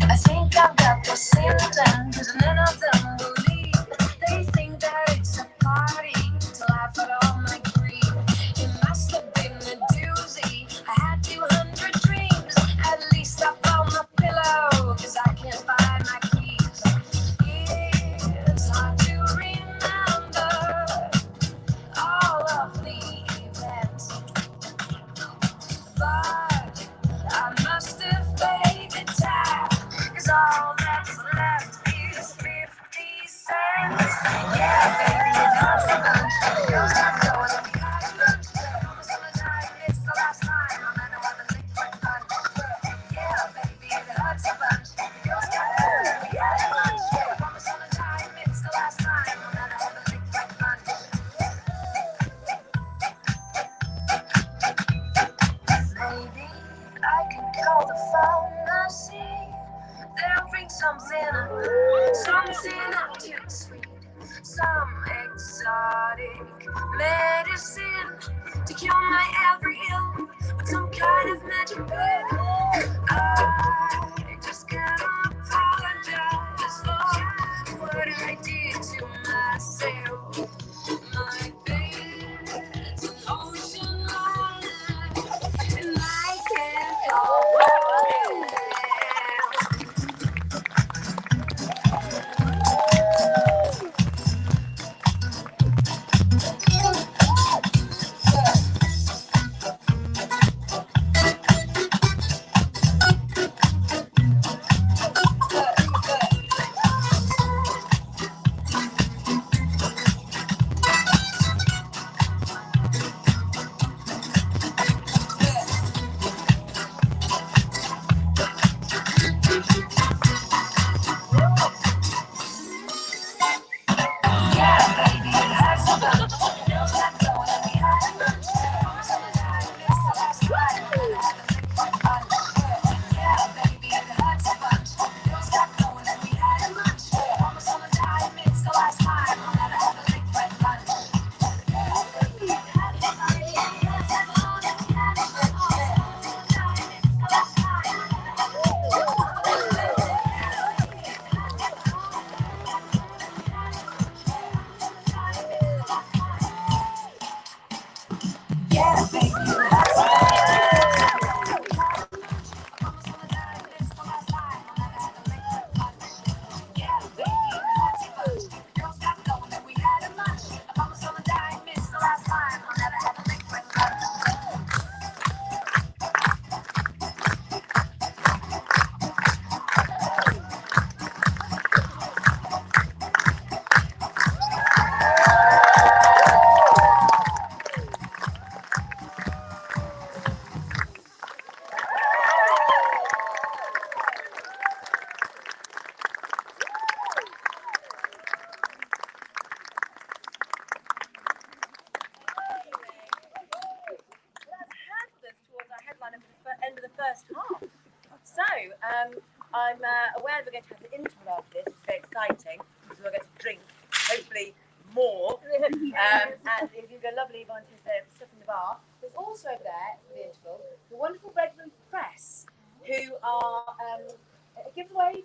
I think I've got the symptoms, cause none of them believe. They think that it's a party to laugh at all my grief. It must have been a doozy. I had 200 dreams. At least I found my pillow, cause I can't find my keys. It's hard to remember all of the events, but I must have faded time. Cause all that's left is 50 cents. Yeah, baby, it hurts a bunch. Girls got dough and we had a lunch. Promise on the time, it's the last time. No matter what the liquid fun. Yeah, baby, it hurts a bunch. Girls got dough and we had a lunch. Promise on the time, it's the last time. No matter what the liquid fun. Maybe I can call the pharmacy. They'll bring something not too sweet, some exotic medicine to cure my every ill with some kind of magic pill. I just gotta apologize for what I did to myself. My bed's an ocean line, and I can't call for help. I'm aware we're going to have an interval after this. It's very exciting because we'll get to drink, hopefully more. And if you've got lovely volunteers there, stuff in the bar. There's also over there, for the interval, the wonderful Redmond Press, who are a giveaway.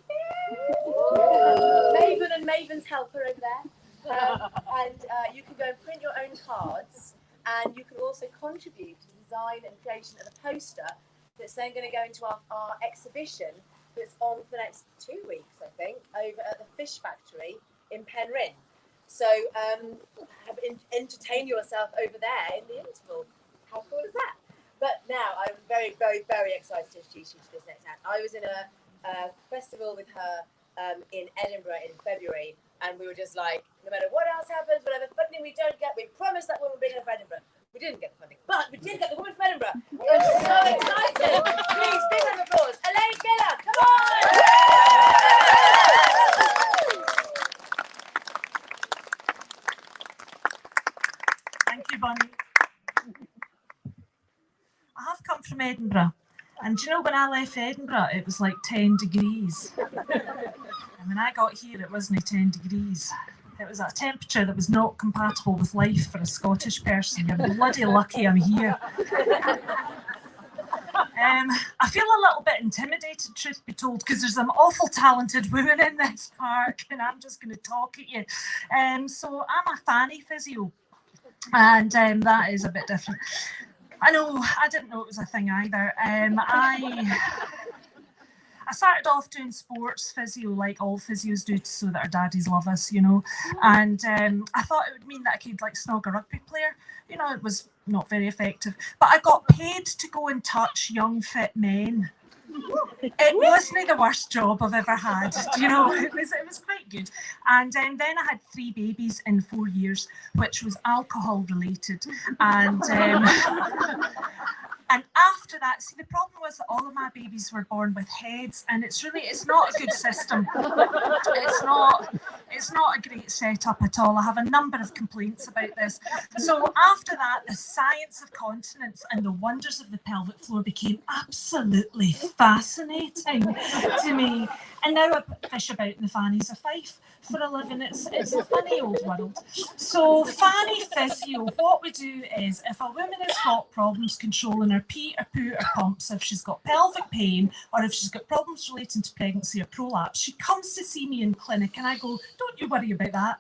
Maven and Maven's helper over there. And you can go and print your own cards, and you can also contribute to the design and creation of a poster that's then going to go into our exhibition that's on for the next 2 weeks, I think, over at the Fish Factory in Penlee. So entertain yourself over there in the interval. How cool is that? But now I'm very, very, very excited to introduce you to this next act. I was in a festival with her in Edinburgh in February, and we were just like, no matter what else happens, whatever funding we don't get, we promise that woman will bring her from Edinburgh. We didn't get the funding, but we did get the woman from Edinburgh. I'm so excited. Please, big round of applause. Elaine Miller, come on! Thank you, Bonnie. I have come from Edinburgh, and do you know when I left Edinburgh, it was like 10 degrees. And when I got here, it wasn't 10 degrees. It was a temperature that was not compatible with life for a Scottish person. You're bloody lucky I'm here. I feel a little bit intimidated, truth be told, because there's some awful talented women in this park, and I'm just going to talk at you. So I'm a fanny physio, and that is a bit different. I know, I didn't know it was a thing either. I started off doing sports physio, like all physios do, so that our daddies love us, you know. And I thought it would mean that I could like snog a rugby player. You know, it was not very effective. But I got paid to go and touch young, fit men. It wasn't the worst job I've ever had. You know, it was quite good. And then I had 3 babies in 4 years, which was alcohol related. And after that, see, the problem was that all of my babies were born with heads, and it's not a good system. It's not a great setup at all. I have a number of complaints about this. So after that, the science of continence and the wonders of the pelvic floor became absolutely fascinating to me. And now I fish about in the fannies of Fife for a living. It's a funny old world. So fanny physio, what we do is if a woman has got problems controlling her pee or poo or pumps, if she's got pelvic pain, or if she's got problems relating to pregnancy or prolapse, she comes to see me in clinic and I go, don't you worry about that.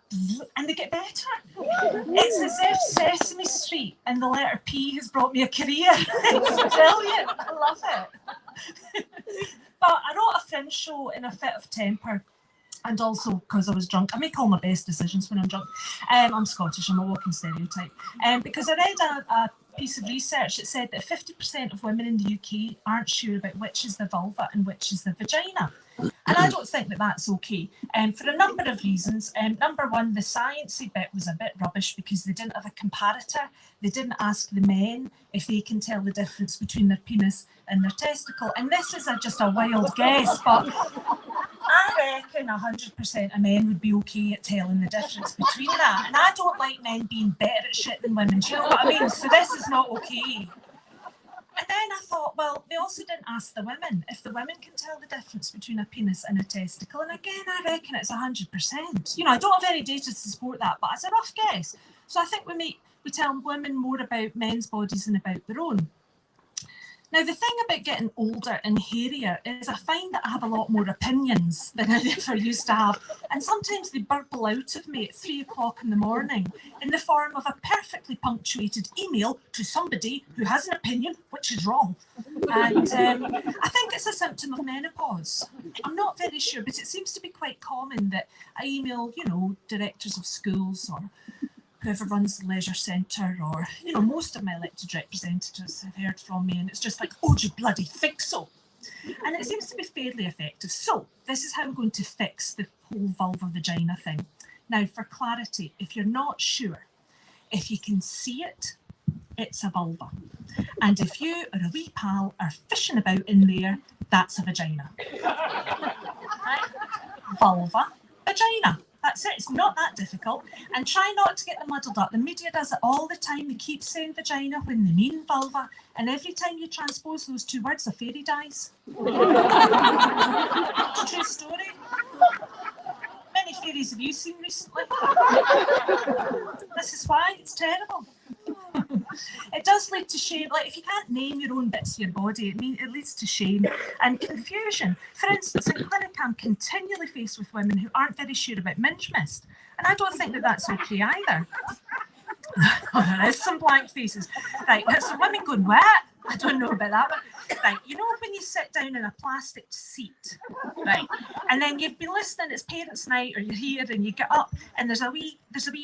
And they get better. It's as if Sesame Street and the letter P has brought me a career. It's brilliant. I love it. But I wrote a fringe show in a fit of temper, and also because I was drunk. I make all my best decisions when I'm drunk. I'm Scottish, I'm a walking stereotype. Because I read a piece of research that said that 50% of women in the UK aren't sure about which is the vulva and which is the vagina. And I don't think that that's okay, for a number of reasons. Number one, the sciencey bit was a bit rubbish because they didn't have a comparator. They didn't ask the men if they can tell the difference between their penis and their testicle. And this is just a wild guess, but I reckon 100% of men would be okay at telling the difference between that. And I don't like men being better at shit than women. Do you know what I mean? So this is not okay. And then I thought, well, they also didn't ask the women if the women can tell the difference between a penis and a testicle. And again, I reckon it's 100%. You know, I don't have any data to support that, but it's a rough guess. So I think we tell women more about men's bodies than about their own. Now, the thing about getting older and hairier is I find that I have a lot more opinions than I ever used to have. And sometimes they burble out of me at 3 o'clock in the morning in the form of a perfectly punctuated email to somebody who has an opinion, which is wrong. And I think it's a symptom of menopause. I'm not very sure, but it seems to be quite common that I email, you know, directors of schools or whoever runs the leisure centre, or, you know, most of my elected representatives have heard from me, and it's just like, oh, do you bloody think so? And it seems to be fairly effective. So this is how I'm going to fix the whole vulva vagina thing. Now, for clarity, if you're not sure, if you can see it, it's a vulva. And if you or a wee pal are fishing about in there, that's a vagina. Right? Vulva, vagina. That's it. It's not that difficult. And try not to get them muddled up. The media does it all the time. They keep saying vagina when they mean vulva. And every time you transpose those two words, a fairy dies. It's a true story. Many fairies have you seen recently? This is why. It's terrible. It does lead to shame. Like, if you can't name your own bits of your body, it leads to shame and confusion. For instance, in clinic, I'm continually faced with women who aren't very sure about minge mist. And I don't think that that's okay either. There is some blank faces. Right, there's some women going, what? I don't know about that one. Right, you know when you sit down in a plastic seat, right, and then you've been listening, it's parents' night, or you're here and you get up and there's a wee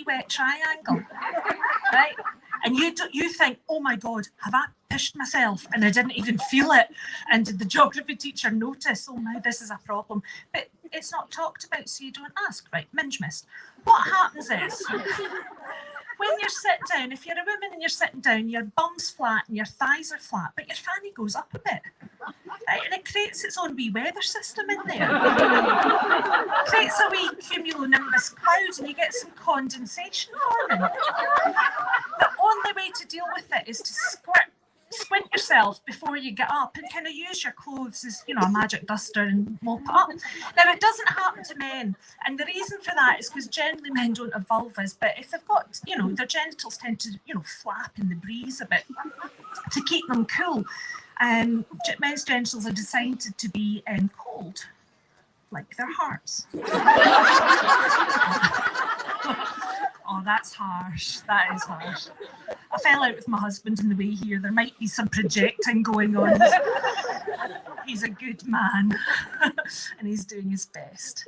wet triangle, right? And you think, oh my God, have I pissed myself? And I didn't even feel it. And did the geography teacher notice, oh no, this is a problem? But it's not talked about, so you don't ask, right? Minge mist. What happens is, when you sit down, if you're a woman and you're sitting down, your bum's flat and your thighs are flat, but your fanny goes up a bit. Right? And it creates its own wee weather system in there. It creates a wee cumulonimbus cloud and you get some condensation forming. The only way to deal with it is to squint yourself before you get up and kind of use your clothes as, you know, a magic duster and mop it up. Now, it doesn't happen to men, and the reason for that is because generally men don't have vulvas, but if they've got, you know, their genitals tend to, you know, flap in the breeze a bit to keep them cool. Men's genitals are designed to be cold, like their hearts. Oh, that's harsh. That is harsh. I fell out with my husband on the way here. There might be some projecting going on. He's a good man and he's doing his best.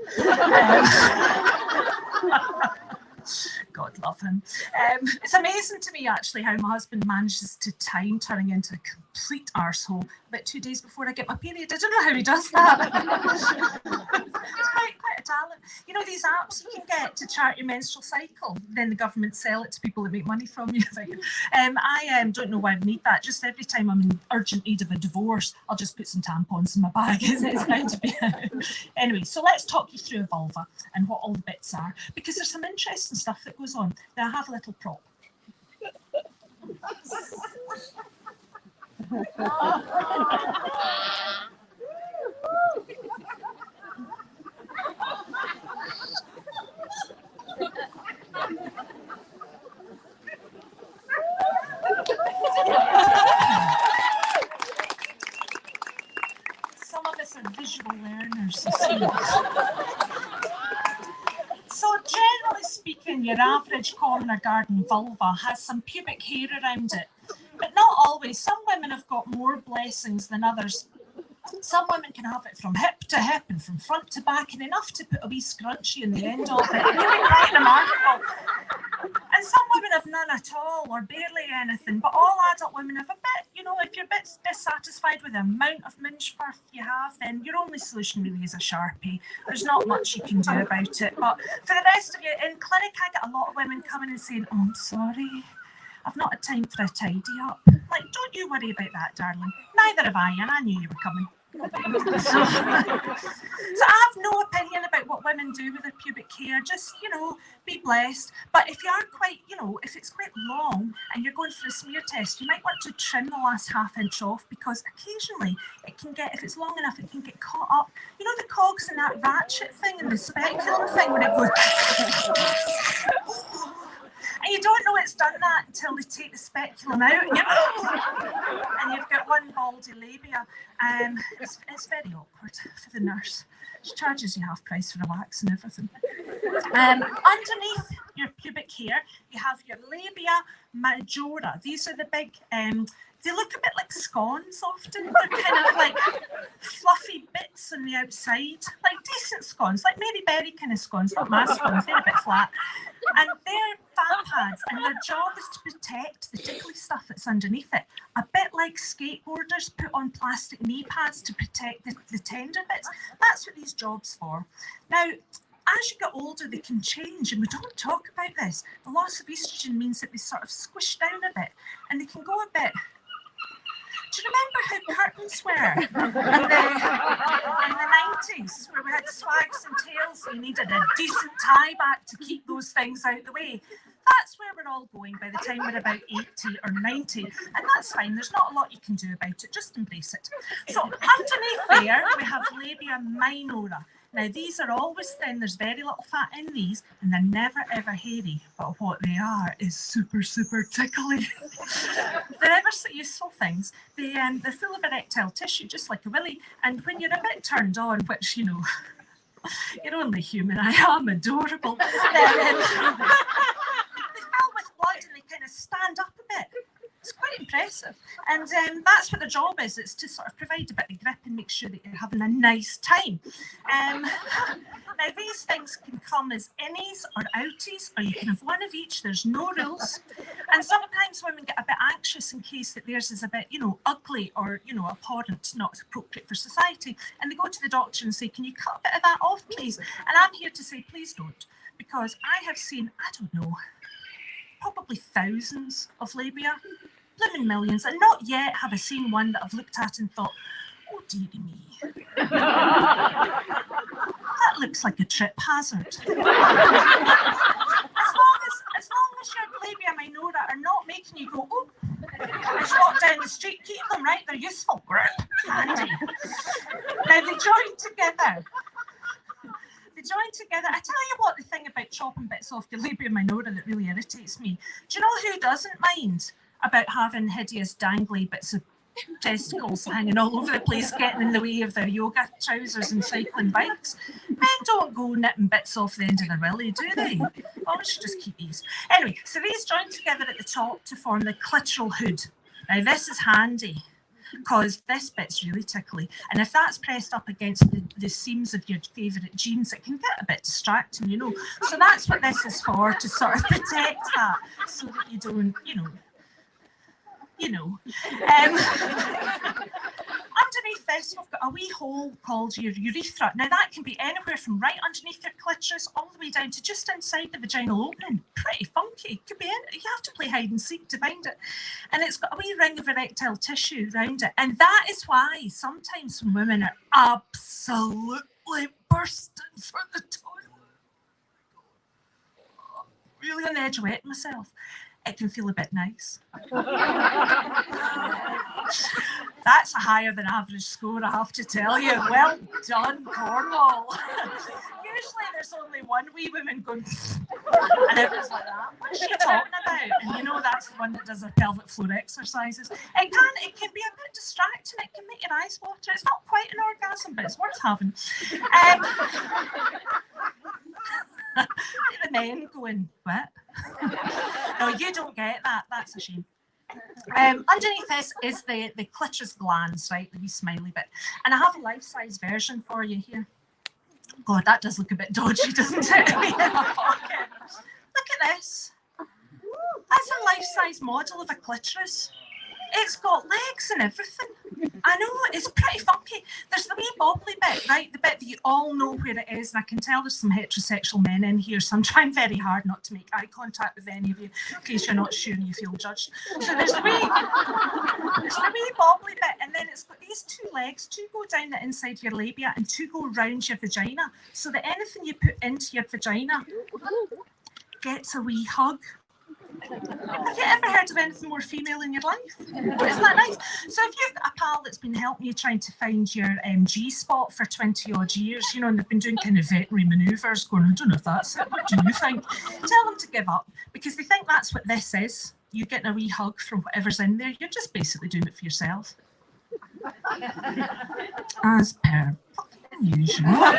God love him. It's amazing to me actually how my husband manages to time turning into a complete arsehole about 2 days before I get my period. I don't know how he does that. It's quite a talent. You know these apps you can get to chart your menstrual cycle, then the government sell it to people that make money from you. I don't know why I need that. Just every time I'm in urgent need of a divorce, I'll just put some tampons in my bag. It's bound to be. Anyway, so let's talk you through a vulva and what all the bits are, because there's some interesting stuff that goes on. Now I have a little prop. Some of us are visual learners, you see. So generally speaking, your average corner garden vulva has some pubic hair around it, but not always. Some women have got more blessings than others. Some women can have it from hip to hip and from front to back, and enough to put a wee scrunchie in the end of it. It can be quite remarkable. And some women have none at all or barely anything, but all adult women have a bit. You know, if you're a bit dissatisfied with the amount of minge birth you have, then your only solution really is a Sharpie. There's not much you can do about it. But for the rest of you, in clinic, I get a lot of women coming and saying, oh, I'm sorry, I've not had time for a tidy up. Like, don't you worry about that, darling. Neither have I, and I knew you were coming. So I have no opinion about what women do with their pubic hair. Just, you know, be blessed. But if you are quite, you know, if it's quite long and you're going for a smear test, you might want to trim the last ½ inch off, because occasionally it can get, if it's long enough, it can get caught up. You know the cogs in that ratchet thing and the speculum thing when it goes. And you don't know it's done that until they take the speculum out and you've got one baldy labia. It's very awkward for the nurse. She charges you half price for a wax and everything. Underneath your pubic hair, you have your labia majora. These are the big, they look a bit like scones often. They're kind of like fluffy bits on the outside, like decent scones, like Mary Berry kind of scones, not my scones, they're a bit flat. And they're fat pads, and their job is to protect the tickly stuff that's underneath it. A bit like skateboarders put on plastic knee pads to protect the tender bits. That's what these jobs for. Now, as you get older, they can change, and we don't talk about this. The loss of estrogen means that they sort of squish down a bit, and they can go a bit. Do you remember how curtains were in the 90s, where we had swags and tails and you needed a decent tie back to keep those things out the way? That's where we're all going by the time we're about 80 or 90, and that's fine. There's not a lot you can do about it. Just embrace it. So underneath there, we have labia minora. Now, these are always thin. There's very little fat in these, and they're never, ever hairy. But what they are is super, super tickly. They're ever so useful things. They're full of erectile tissue, just like a willy. And when you're a bit turned on, which, you know, you're only human, I am adorable. They fill with blood and they kind of stand up a bit. It's quite impressive. And that's what the job is. It's to sort of provide a bit of grip and make sure that you're having a nice time. Now, these things can come as innies or outies, or you can have one of each. There's no rules. And sometimes women get a bit anxious in case that theirs is a bit, you know, ugly or, you know, abhorrent, not appropriate for society. And they go to the doctor and say, can you cut a bit of that off, please? And I'm here to say, please don't. Because I have seen, I don't know, probably thousands of labia, blooming millions, and not yet have I seen one that I've looked at and thought, oh dearie me, that looks like a trip hazard. As long as your labia minora are not making you go, oh, as you walk down the street, keep them right, they're useful, great, handy. Now they join together. I tell you what, the thing about chopping bits off your labia minora that really irritates me. Do you know who doesn't mind about having hideous dangly bits of testicles hanging all over the place, getting in the way of their yoga trousers and cycling bikes? Men don't go nipping bits off the end of their willy, do they? Well, we should just keep these. Anyway, so these join together at the top to form the clitoral hood. Now this is handy, because this bit's really tickly, and if that's pressed up against the seams of your favourite jeans, it can get a bit distracting, you know. So that's what this is for, to sort of protect that, so that you don't, you know. Underneath this, we've got a wee hole called your urethra. Now that can be anywhere from right underneath your clitoris all the way down to just inside the vaginal opening. Pretty funky. Could be you have to play hide and seek to find it. And it's got a wee ring of erectile tissue around it. And that is why sometimes when women are absolutely bursting for the toilet, really on the edge of wetting myself, it can feel a bit nice. That's a higher than average score, I have to tell you. Well done, Cornwall. Usually there's only one wee woman going, and everyone's like that. What's she talking about? And you know that's the one that does her pelvic floor exercises. It can be a bit distracting. It can make your eyes water. It's not quite an orgasm, but it's worth having. The men going, what? No, you don't get that. That's a shame. Underneath this is the clitoris glands, right? The wee smiley bit. And I have a life-size version for you here. God, that does look a bit dodgy, doesn't it? In my pocket. Look at this. That's a life-size model of a clitoris. It's got legs and everything. I know, it's pretty funky. There's the wee bobbly bit, right? The bit that you all know where it is. And I can tell there's some heterosexual men in here, so I'm trying very hard not to make eye contact with any of you in case you're not sure and you feel judged. So there's the wee bobbly bit, and then it's got these two legs. Two go down the inside of your labia and two go round your vagina. So that anything you put into your vagina gets a wee hug. Have you ever heard of anything more female in your life? Isn't that nice? So if you've got a pal that's been helping you trying to find your G-spot for 20 odd years, you know, and they've been doing kind of veterinary manoeuvres going, I don't know if that's it, what do you think? Tell them to give up, because they think that's what this is. You're getting a wee hug from whatever's in there. You're just basically doing it for yourself. As per usual.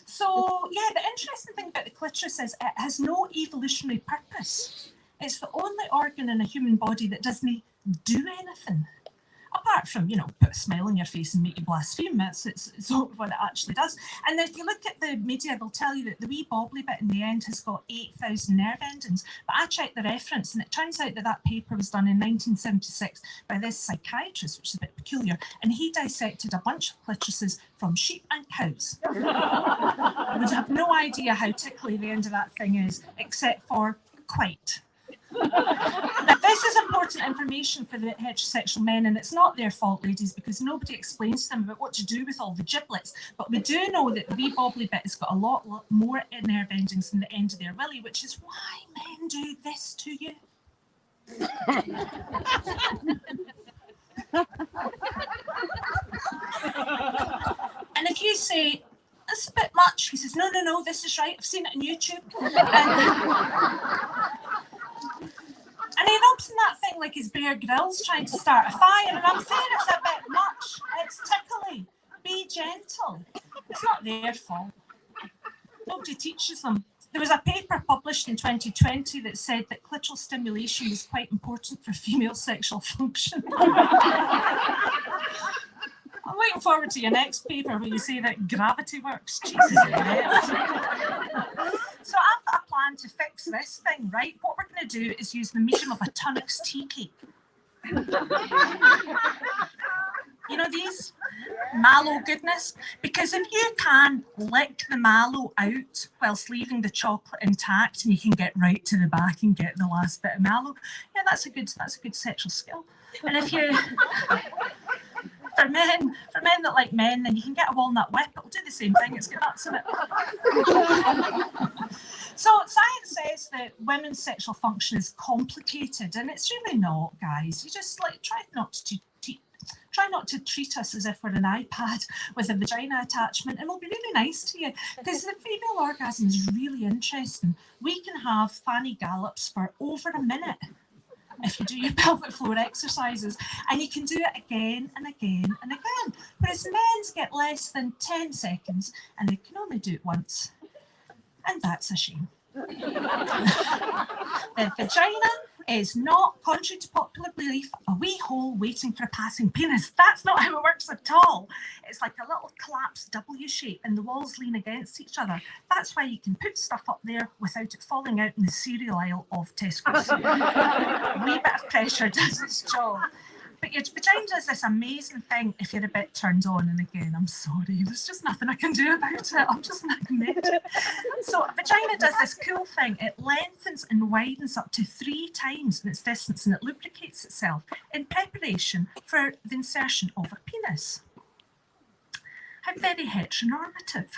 So, yeah, the interesting thing about the clitoris is it has no evolutionary purpose. It's the only organ in a human body that doesn't do anything. Apart from, you know, put a smile on your face and make you blaspheme. It's what it actually does. And if you look at the media, they'll tell you that the wee bobbly bit in the end has got 8,000 nerve endings. But I checked the reference, and it turns out that paper was done in 1976 by this psychiatrist, which is a bit peculiar. And he dissected a bunch of clitorises from sheep and cows. I would have no idea how tickly the end of that thing is, except for quite. Now, this is important information for the heterosexual men, and it's not their fault, ladies, because nobody explains to them about what to do with all the giblets. But we do know that the wee bobbly bit has got a lot more nerve endings than the end of their willy, which is why men do this to you. And if you say, "That's a bit much," he says, no, this is right. I've seen it on YouTube. And he rubs in that thing like his Bear Grylls trying to start a fire. And I'm saying it's a bit much. It's tickly. Be gentle. It's not their fault. Nobody teaches them. There was a paper published in 2020 that said that clitoral stimulation was quite important for female sexual function. I'm looking forward to your next paper where you say that gravity works. Jesus. So I've got a plan to fix this thing, right? What we're going to do is use the medium of a Tunnocks tea cake. You know these? Mallow goodness. Because if you can lick the mallow out whilst leaving the chocolate intact, and you can get right to the back and get the last bit of mallow, yeah, that's a good sexual skill. And if you... For men that like men, then you can get a walnut whip. It'll do the same thing. It's got nuts in it. So science says that women's sexual function is complicated, and it's really not, guys. You just try not to treat us as if we're an iPad with a vagina attachment, and we'll be really nice to you, because the female orgasm is really interesting. We can have fanny gallops for over a minute if you do your pelvic floor exercises, and you can do it again and again and again, whereas men's get less than 10 seconds and they can only do it once, and that's a shame. The vagina is not, contrary to popular belief, a wee hole waiting for a passing penis. That's not how it works at all. It's like a little collapsed W shape and the walls lean against each other. That's why you can put stuff up there without it falling out in the cereal aisle of Tesco's. A wee bit of pressure does its job. But your vagina does this amazing thing if you're a bit turned on, and again, I'm sorry, there's just nothing I can do about it. I'm just magnetic. So a vagina does this cool thing. It lengthens and widens up to 3 times in its distance, and it lubricates itself in preparation for the insertion of a penis. How very heteronormative.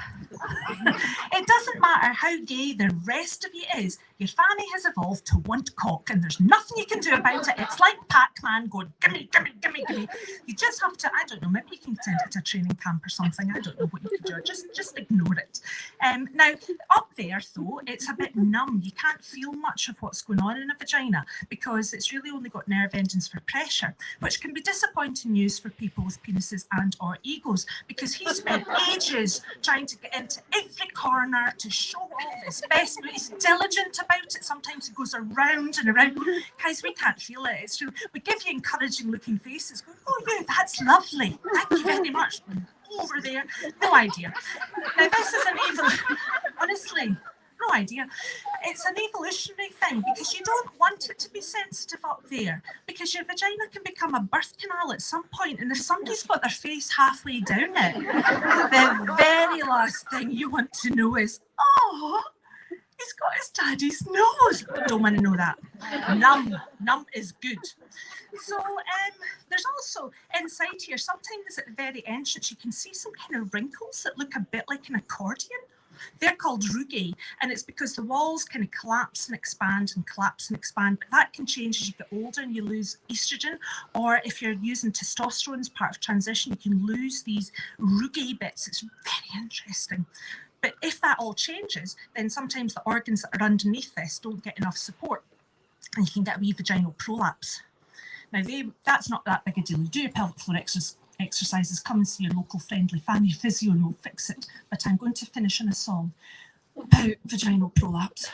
It doesn't matter how gay the rest of you is, your fanny has evolved to want cock, and there's nothing you can do about it. It's like Pac-Man going, gimme, gimme, gimme, gimme. You just have to, I don't know, maybe you can send it to a training camp or something. I don't know what you can do. Just ignore it. Now, up there, though, it's a bit numb. You can't feel much of what's going on in a vagina because it's really only got nerve endings for pressure, which can be disappointing news for people with penises and or egos, because he spent ages trying to get into every corner to show off his best, but he's diligent about it. Sometimes it goes around and around. Guys, we can't feel it. It's true. We give you encouraging looking faces. Go, oh yeah, that's lovely. Thank you very much. Over there. No idea. Now this is an honestly, no idea. It's an evolutionary thing, because you don't want it to be sensitive up there, because your vagina can become a birth canal at some point, and if somebody's got their face halfway down it, the very last thing you want to know is, oh, he's got his daddy's nose. Don't want to know that. Numb is good. So there's also inside here, sometimes at the very entrance, you can see some kind of wrinkles that look a bit like an accordion. They're called rugae, and it's because the walls kind of collapse and expand and collapse and expand. But that can change as you get older and you lose estrogen, or if you're using testosterone as part of transition, you can lose these rugae bits. It's very interesting. But if that all changes, then sometimes the organs that are underneath this don't get enough support, and you can get a wee vaginal prolapse. Now, that's not that big a deal. You do your pelvic floor exercises, come and see your local friendly family physio and we'll fix it. But I'm going to finish in a song about vaginal prolapse.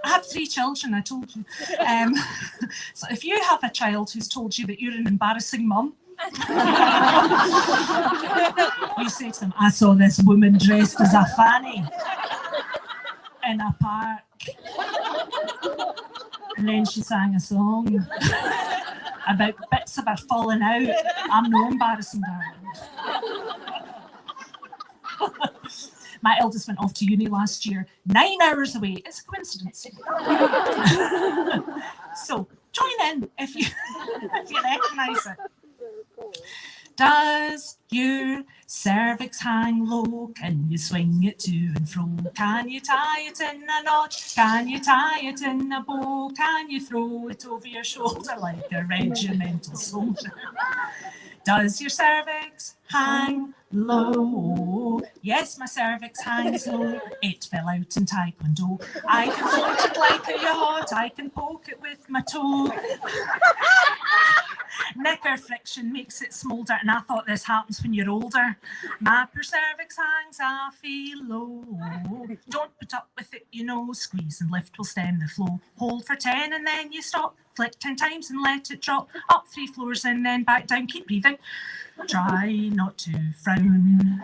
I have 3 children, I told you. So if you have a child who's told you that you're an embarrassing mum, you say to them, I saw this woman dressed as a fanny in a park. And then she sang a song about bits of her falling out. I'm no embarrassing, darling. My eldest went off to uni last year, 9 hours away. It's a coincidence. So join in if you recognise it. Does your cervix hang low? Can you swing it to and fro? Can you tie it in a knot? Can you tie it in a bow? Can you throw it over your shoulder like a regimental soldier? Does your cervix hang low? Yes, my cervix hangs low. It fell out in Taekwondo. I can float it like a yacht. I can poke it with my toe. Knicker friction makes it smolder, and I thought this happens when you're older. My poor cervix hangs a feel low. Don't put up with it, squeeze and lift will stem the flow. Hold for 10 and then you stop. Flick 10 times and let it drop. Up 3 floors and then back down. Keep breathing. Try not to frown.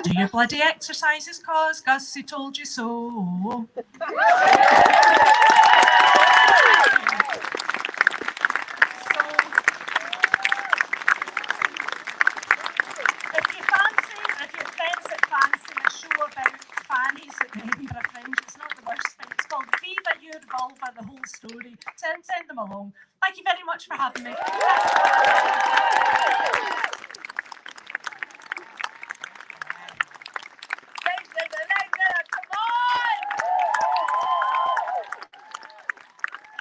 Do your bloody exercises, cause Gussie told you so. The whole story. Send them along. Thank you very much for having me. Come on!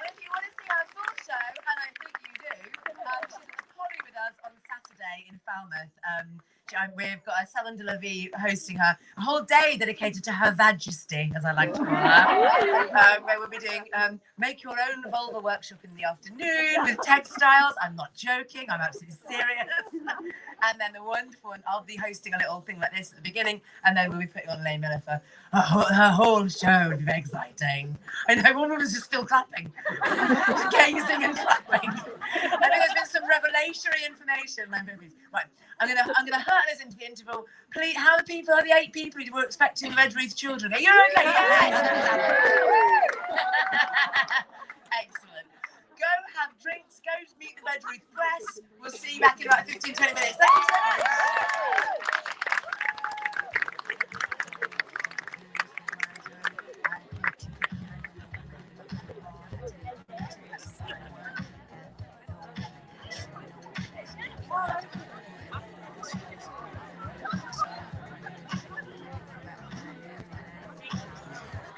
If you want to see our full show, and I think you do, she's probably with us on Saturday in Falmouth. We've got Salon de la Vie hosting her a whole day dedicated to her Majesty, as I like to call her, where we'll be doing make your own vulva workshop in the afternoon with textiles. I'm not joking, I'm absolutely serious. And then the wonderful one, I'll be hosting a little thing like this at the beginning, and then we'll be putting on Lane Miller for her whole show. Would be very exciting. I know one woman's just still clapping, just gazing and clapping. I think there's been some revelatory information. Right. I'm gonna hurt us into the interval. Please, how are the 8 people who were expecting red wreath children? Are you okay? Yeah.